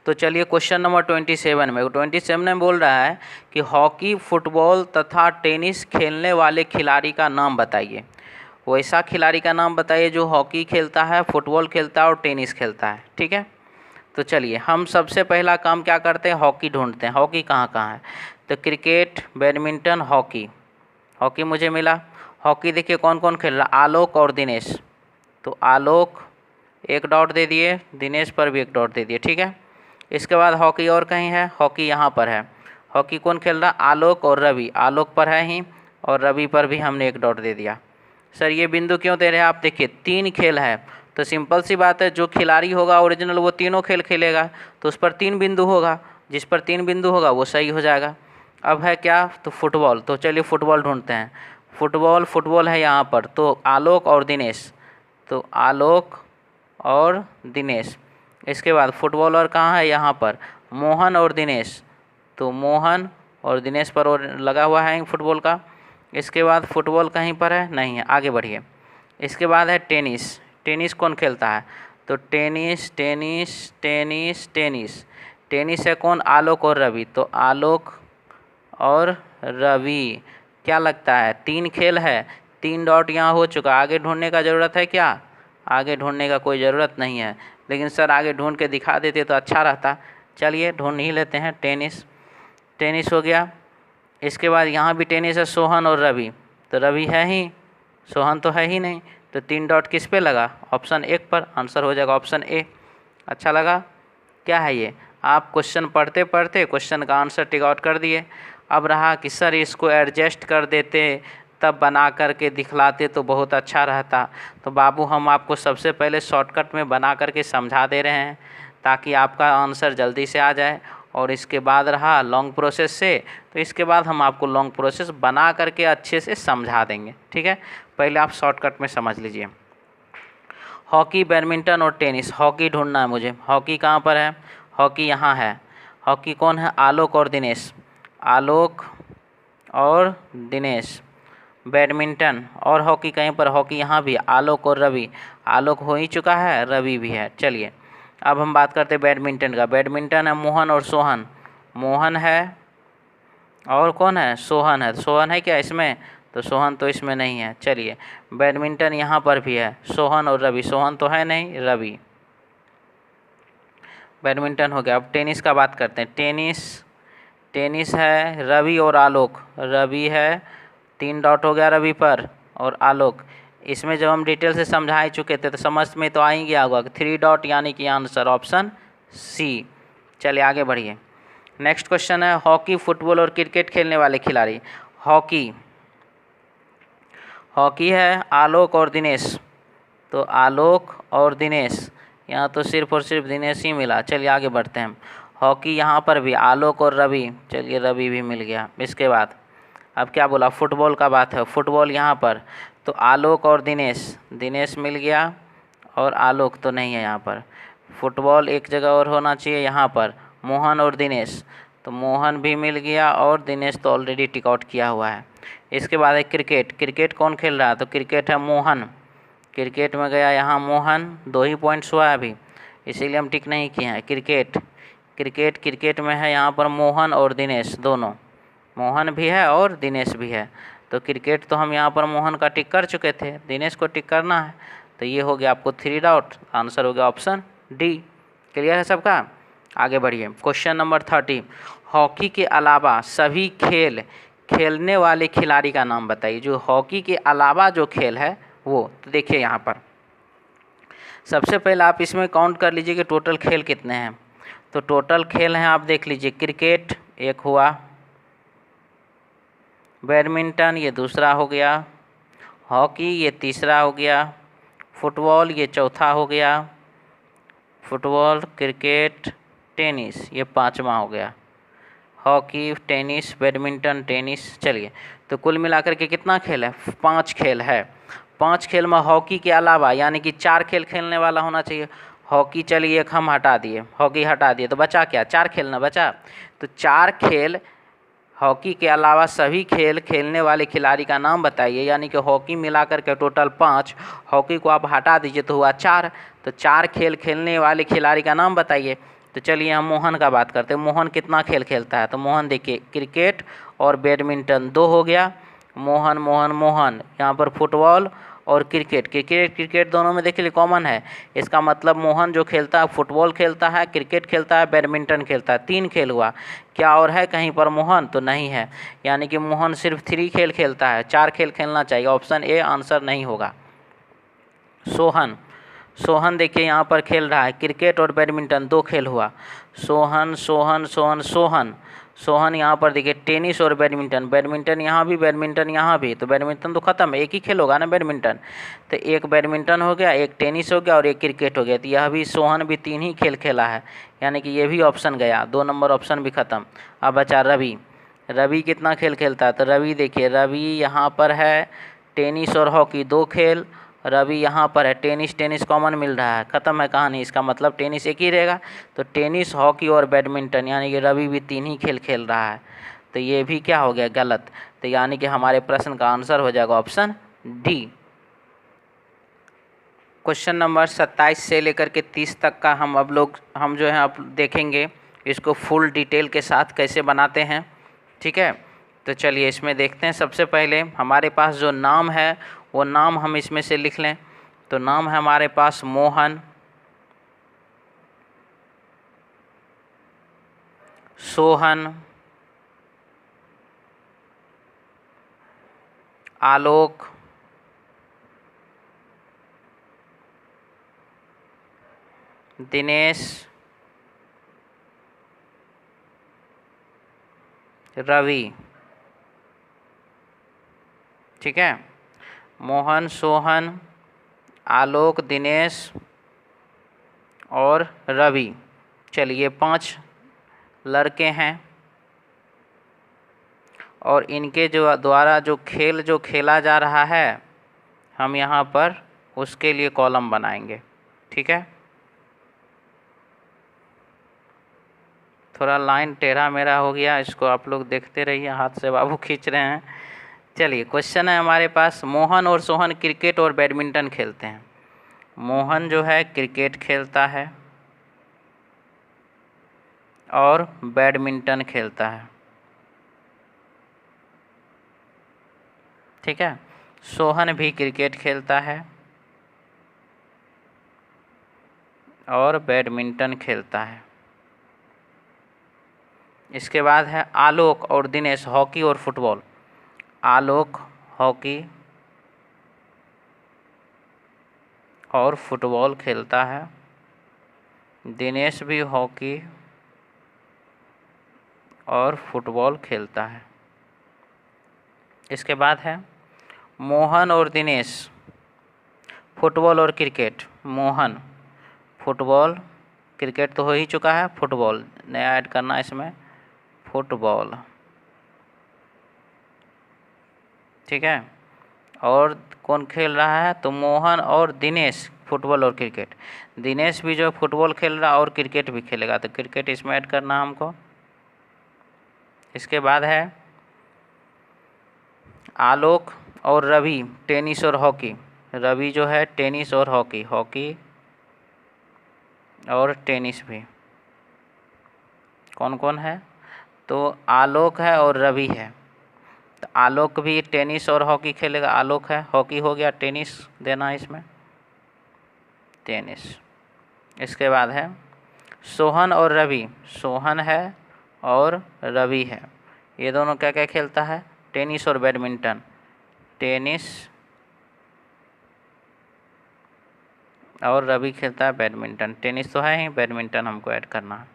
तो चलिए क्वेश्चन नंबर 27 में बोल रहा है कि हॉकी, फुटबॉल तथा टेनिस खेलने वाले खिलाड़ी का नाम बताइए। वैसा खिलाड़ी का नाम बताइए जो हॉकी खेलता है, फुटबॉल खेलता है और टेनिस खेलता है। ठीक है, तो चलिए हम सबसे पहला काम क्या करते हैं, हॉकी ढूंढते हैं। हॉकी कहाँ कहाँ है, तो क्रिकेट, बैडमिंटन, हॉकी। हॉकी मुझे मिला। हॉकी देखिए कौन कौन खेल रहा, आलोक और दिनेश। तो आलोक 1 डॉट दे दिए, दिनेश पर भी 1 डॉट दे दिए। ठीक है, इसके बाद हॉकी और कहीं है, हॉकी यहाँ पर है। हॉकी कौन खेल रहा, आलोक और रवि। आलोक पर है ही और रवि पर भी हमने 1 डॉट दे दिया। सर ये बिंदु क्यों दे रहे हैं आप, देखिए 3 खेल है तो सिंपल सी बात है, जो खिलाड़ी होगा ओरिजिनल वो तीनों खेल खेलेगा तो उस पर 3 बिंदु होगा, जिस पर 3 बिंदु होगा वो सही हो जाएगा। अब है क्या, तो फुटबॉल। तो चलिए फुटबॉल ढूंढते हैं। फुटबॉल है यहाँ पर, तो आलोक और दिनेश। तो आलोक और दिनेश। इसके बाद फुटबॉल और कहाँ है, यहाँ पर मोहन और दिनेश। तो मोहन और दिनेश पर और लगा हुआ है फुटबॉल का। इसके बाद फुटबॉल कहीं पर है, नहीं है, आगे बढ़िए। इसके बाद है टेनिस। टेनिस कौन खेलता है, तो टेनिस है कौन, आलोक और रवि। तो आलोक और रवि। क्या लगता है 3 खेल है, 3 डॉट यहाँ हो चुका। आगे ढूंढने का ज़रूरत है क्या, आगे ढूंढने का कोई ज़रूरत नहीं है, लेकिन सर आगे ढूंढ के दिखा देते तो अच्छा रहता। चलिए ढूंढ ही लेते हैं। टेनिस हो गया। इसके बाद यहाँ भी टेनिस है, सोहन और रवि। तो रवि है ही, सोहन तो है ही नहीं, तो 3 डॉट किस पे लगा? ऑप्शन 1 पर। आंसर हो जाएगा ऑप्शन ए। अच्छा लगा? क्या है ये? आप क्वेश्चन पढ़ते पढ़ते क्वेश्चन का आंसर टिक आउट कर दिए। अब रहा कि सर इसको एडजस्ट कर देते, तब बना करके दिखलाते तो बहुत अच्छा रहता। तो बाबू हम आपको सबसे पहले शॉर्टकट में बना करके समझा दे रहे हैं ताकि आपका आंसर जल्दी से आ जाए। और इसके बाद रहा लॉन्ग प्रोसेस से, तो इसके बाद हम आपको लॉन्ग प्रोसेस बना करके अच्छे से समझा देंगे। ठीक है, पहले आप शॉर्टकट में समझ लीजिए। हॉकी, बैडमिंटन और टेनिस। हॉकी ढूंढना है मुझे। हॉकी कहाँ पर है? हॉकी यहाँ है। हॉकी कौन है? आलोक और दिनेश। आलोक और दिनेश। बैडमिंटन और हॉकी कहीं पर? हॉकी यहाँ भी, आलोक और रवि। आलोक हो ही चुका है, रवि भी है। चलिए अब हम बात करते हैं बैडमिंटन का। बैडमिंटन है मोहन और सोहन। मोहन है और कौन है? सोहन है। सोहन है क्या इसमें? तो सोहन तो इसमें नहीं है। चलिए बैडमिंटन यहाँ पर भी है, सोहन और रवि। सोहन तो है नहीं, रवि। बैडमिंटन हो गया। अब टेनिस का बात करते हैं। टेनिस, टेनिस है रवि और आलोक। रवि है, 3 डॉट हो गया रवि पर, और आलोक। इसमें जब हम डिटेल से समझा ही चुके थे तो समझ में तो आ ही गया होगा कि 3 डॉट यानी कि आंसर ऑप्शन सी। चलिए आगे बढ़िए। नेक्स्ट क्वेश्चन है हॉकी, फुटबॉल और क्रिकेट खेलने वाले खिलाड़ी। हॉकी, हॉकी है आलोक और दिनेश। तो आलोक और दिनेश, यहाँ तो सिर्फ और सिर्फ दिनेश ही मिला। चलिए आगे बढ़ते हैं। हॉकी यहाँ पर भी आलोक और रवि। चलिए रवि भी मिल गया। इसके बाद अब क्या बोला? फुटबॉल का बात है। फुटबॉल यहाँ पर तो आलोक और दिनेश। दिनेश मिल गया और आलोक तो नहीं है यहाँ पर। फुटबॉल एक जगह और होना चाहिए यहाँ पर, मोहन और दिनेश। तो मोहन भी मिल गया और दिनेश तो ऑलरेडी टिक आउट किया हुआ है। इसके बाद है क्रिकेट। क्रिकेट कौन खेल रहा है? तो क्रिकेट है मोहन। क्रिकेट में गया यहाँ मोहन, 2 ही पॉइंट्स हुआ है अभी, इसीलिए हम टिक नहीं किए हैं। क्रिकेट, क्रिकेट, क्रिकेट में है यहाँ पर मोहन और दिनेश दोनों। मोहन भी है और दिनेश भी है। तो क्रिकेट तो हम यहाँ पर मोहन का टिक कर चुके थे, दिनेश को टिक करना है। तो ये हो गया आपको 3 डॉट। आंसर हो गया ऑप्शन डी। क्लियर है सबका? आगे बढ़िए। Question number 30। हॉकी के अलावा सभी खेल खेलने वाले खिलाड़ी का नाम बताइए। जो हॉकी के अलावा जो खेल है वो, तो देखिए यहाँ पर सबसे पहले आप इसमें काउंट कर लीजिए कि टोटल खेल कितने हैं। तो टोटल खेल हैं, आप देख लीजिए। क्रिकेट एक हुआ, बैडमिंटन ये दूसरा हो गया, हॉकी ये तीसरा हो गया, फुटबॉल ये चौथा हो गया, फुटबॉल, क्रिकेट, टेनिस ये 5वां हो गया। Hockey, tennis, badminton, tennis. चलिए तो कुल मिलाकर के कितना खेल है? 5 खेल है। 5 खेल में हॉकी के अलावा यानी कि 4 खेल खेलने वाला होना चाहिए। हॉकी चलिए एक हम हटा दिए, हॉकी हटा दिए, तो बचा क्या? 4 खेल ना बचा। तो 4 खेल, हॉकी के अलावा सभी खेल खेलने वाले खिलाड़ी का नाम बताइए। यानी कि हॉकी मिलाकर के टोटल 5, हॉकी को आप हटा दीजिए तो हुआ 4। तो 4 खेल खेलने वाले खिलाड़ी का नाम बताइए। तो चलिए हम मोहन का बात करते हैं। मोहन कितना खेल खेलता है? तो मोहन देखिए क्रिकेट और बैडमिंटन 2 हो गया। मोहन मोहन मोहन, यहाँ पर फुटबॉल और क्रिकेट। क्रिकेट क्रिकेट दोनों में देखिए कॉमन है। इसका मतलब मोहन जो खेलता है फुटबॉल खेलता है, क्रिकेट खेलता है, बैडमिंटन खेलता है। 3 खेल हुआ। क्या और है कहीं पर मोहन? तो नहीं है। यानी कि मोहन सिर्फ 3 खेल खेलता है, 4 खेल खेलना चाहिए। ऑप्शन ए आंसर नहीं होगा। सोहन, सोहन देखिए यहाँ पर खेल रहा है क्रिकेट और बैडमिंटन 2 खेल हुआ। सोहन सोहन सोहन सोहन, सोहन यहाँ पर देखिए टेनिस और बैडमिंटन। बैडमिंटन यहाँ भी, बैडमिंटन यहाँ भी। तो बैडमिंटन तो खत्म है, एक ही खेल होगा ना बैडमिंटन। तो एक बैडमिंटन हो गया, एक टेनिस हो गया और एक क्रिकेट हो गया। तो यह भी सोहन भी 3 ही खेल खेला है, यानी कि ये भी ऑप्शन गया। 2 नंबर ऑप्शन भी खत्म। अब बचा रवि। रवि कितना खेल खेलता है? तो रवि देखिए, रवि यहाँ पर है टेनिस और हॉकी 2 खेल। रवि यहाँ पर है टेनिस, टेनिस कॉमन मिल रहा है, ख़त्म है कहानी। इसका मतलब टेनिस एक ही रहेगा। तो टेनिस, हॉकी और बैडमिंटन, यानी कि रवि भी 3 ही खेल खेल रहा है। तो ये भी क्या हो गया? गलत। तो यानी कि हमारे प्रश्न का आंसर हो जाएगा ऑप्शन डी। क्वेश्चन नंबर 27 से लेकर के 30 तक का हम जो है अब देखेंगे इसको फुल डिटेल के साथ कैसे बनाते हैं। ठीक है, तो चलिए इसमें देखते हैं। सबसे पहले हमारे पास जो नाम है वो नाम हम इसमें से लिख लें। तो नाम है हमारे पास मोहन, सोहन, आलोक, दिनेश, रवि। ठीक है, मोहन, सोहन, आलोक, दिनेश और रवि। चलिए 5 लड़के हैं और इनके जो द्वारा जो खेला जा रहा है, हम यहाँ पर उसके लिए कॉलम बनाएंगे। ठीक है, थोड़ा लाइन टेढ़ा मेढ़ा हो गया, इसको आप लोग देखते रहिए, हाथ से बाबू खींच रहे हैं। चलिए क्वेश्चन है हमारे पास, मोहन और सोहन क्रिकेट और बैडमिंटन खेलते हैं। मोहन जो है क्रिकेट खेलता है और बैडमिंटन खेलता है। ठीक है, सोहन भी क्रिकेट खेलता है और बैडमिंटन खेलता है। इसके बाद है आलोक और दिनेश हॉकी और फुटबॉल। आलोक हॉकी और फुटबॉल खेलता है, दिनेश भी हॉकी और फुटबॉल खेलता है। इसके बाद है मोहन और दिनेश फुटबॉल और क्रिकेट। मोहन फुटबॉल, क्रिकेट तो हो ही चुका है, फुटबॉल नया ऐड करना इसमें, फुटबॉल। ठीक है, और कौन खेल रहा है, तो मोहन और दिनेश फुटबॉल और क्रिकेट। दिनेश भी जो फुटबॉल खेल रहा और क्रिकेट भी खेलेगा, तो क्रिकेट इसमें ऐड करना हमको। इसके बाद है आलोक और रवि टेनिस और हॉकी। रवि जो है टेनिस और हॉकी, हॉकी और टेनिस भी। कौन कौन है, तो आलोक है और रवि है, तो आलोक भी टेनिस और हॉकी खेलेगा। आलोक है, हॉकी हो गया, टेनिस देना इसमें, टेनिस। इसके बाद है सोहन और रवि। सोहन है और रवि है, ये दोनों क्या क्या खेलता है, टेनिस और बैडमिंटन। टेनिस और रवि खेलता है बैडमिंटन। टेनिस तो है ही, बैडमिंटन हमको ऐड करना है,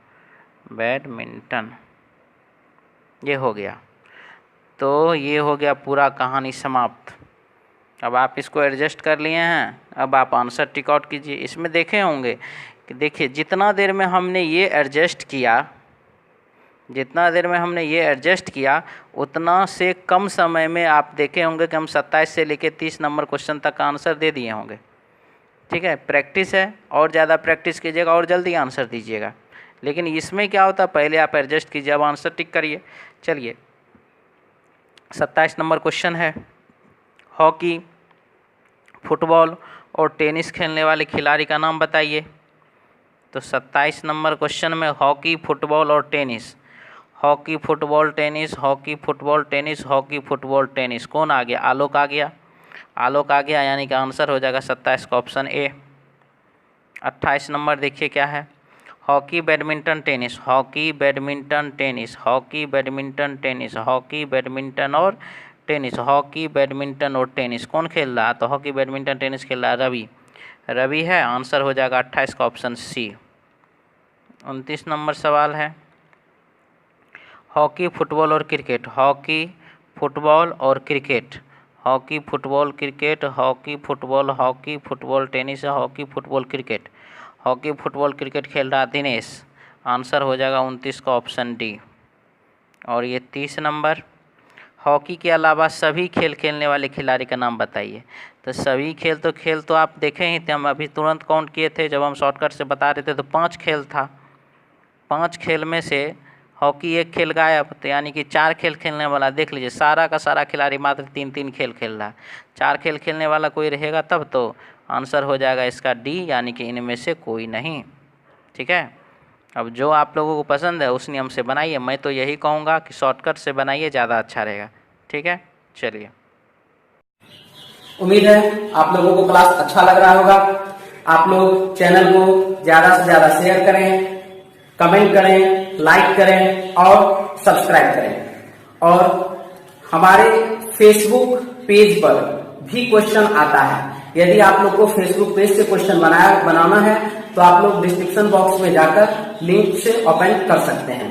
बैडमिंटन। ये हो गया, तो ये हो गया पूरा कहानी समाप्त। अब आप इसको एडजस्ट कर लिए हैं, अब आप आंसर टिक आउट कीजिए। इसमें देखे होंगे कि देखिए जितना देर में हमने ये एडजस्ट किया, जितना देर में हमने ये एडजस्ट किया, उतना से कम समय में आप देखे होंगे कि हम 27 से लेकर 30 नंबर क्वेश्चन तक का आंसर दे दिए होंगे। ठीक है, प्रैक्टिस है, और ज़्यादा प्रैक्टिस कीजिएगा और जल्दी आंसर दीजिएगा। लेकिन इसमें क्या होता है, पहले आप एडजस्ट कीजिए, अब आंसर टिक करिए। चलिए 27 नंबर क्वेश्चन है, हॉकी, फुटबॉल और टेनिस खेलने वाले खिलाड़ी का नाम बताइए। तो 27 नंबर क्वेश्चन में हॉकी, फुटबॉल और tennis, hockey, football, tennis, hockey, football, tennis, hockey, football, tennis. कौन आ गया, आलोक आ गया। आलोक आ गया, यानी कि आंसर हो जाएगा 27 का ऑप्शन ए। 28 नंबर देखिए क्या है, hockey, badminton, tennis, hockey, badminton, tennis, hockey, badminton, tennis, hockey, badminton और टेनिस, हॉकी, बैडमिंटन और टेनिस। कौन खेल रहा है, तो हॉकी, बैडमिंटन, टेनिस खेल रहा है रवि। रवि है, आंसर हो जाएगा 28 का ऑप्शन सी। 29 नंबर सवाल है, हॉकी, फुटबॉल और क्रिकेट। हॉकी, फुटबॉल और cricket, hockey, football, cricket, hockey, football, hockey, football, tennis, hockey, football, cricket. Hockey, football, cricket खेल रहा दिनेश, आंसर हो जाएगा 29 का ऑप्शन डी। और ये 30 नंबर, हॉकी के अलावा सभी खेल खेलने वाले खिलाड़ी का नाम बताइए। तो सभी खेल तो आप देखे ही थे, हम अभी तुरंत काउंट किए थे जब हम शॉर्टकट से बता रहे थे, तो 5 खेल था। 5 खेल में से हॉकी एक खेल गायब, तो यानी कि 4 खेल खेलने वाला देख लीजिए, सारा का सारा खिलाड़ी मात्र 3-3 खेल खेल रहा है। 4 खेल खेलने वाला कोई रहेगा तब तो आंसर हो जाएगा इसका डी, यानी कि इनमें से कोई नहीं। ठीक है, अब जो आप लोगों को पसंद है उस नियम से बनाइए, मैं तो यही कहूँगा कि शॉर्टकट से बनाइए, ज़्यादा अच्छा रहेगा। ठीक है, चलिए। उम्मीद है आप लोगों को क्लास अच्छा लग रहा होगा। आप लोग चैनल को ज़्यादा से ज़्यादा शेयर करें, कमेंट करें, लाइक करें और सब्सक्राइब करें। और हमारे फेसबुक पेज पर भी क्वेश्चन आता है। यदि आप लोग को फेसबुक पेज से क्वेश्चन बनाना है तो आप लोग डिस्क्रिप्शन बॉक्स में जाकर लिंक से ओपन कर सकते हैं।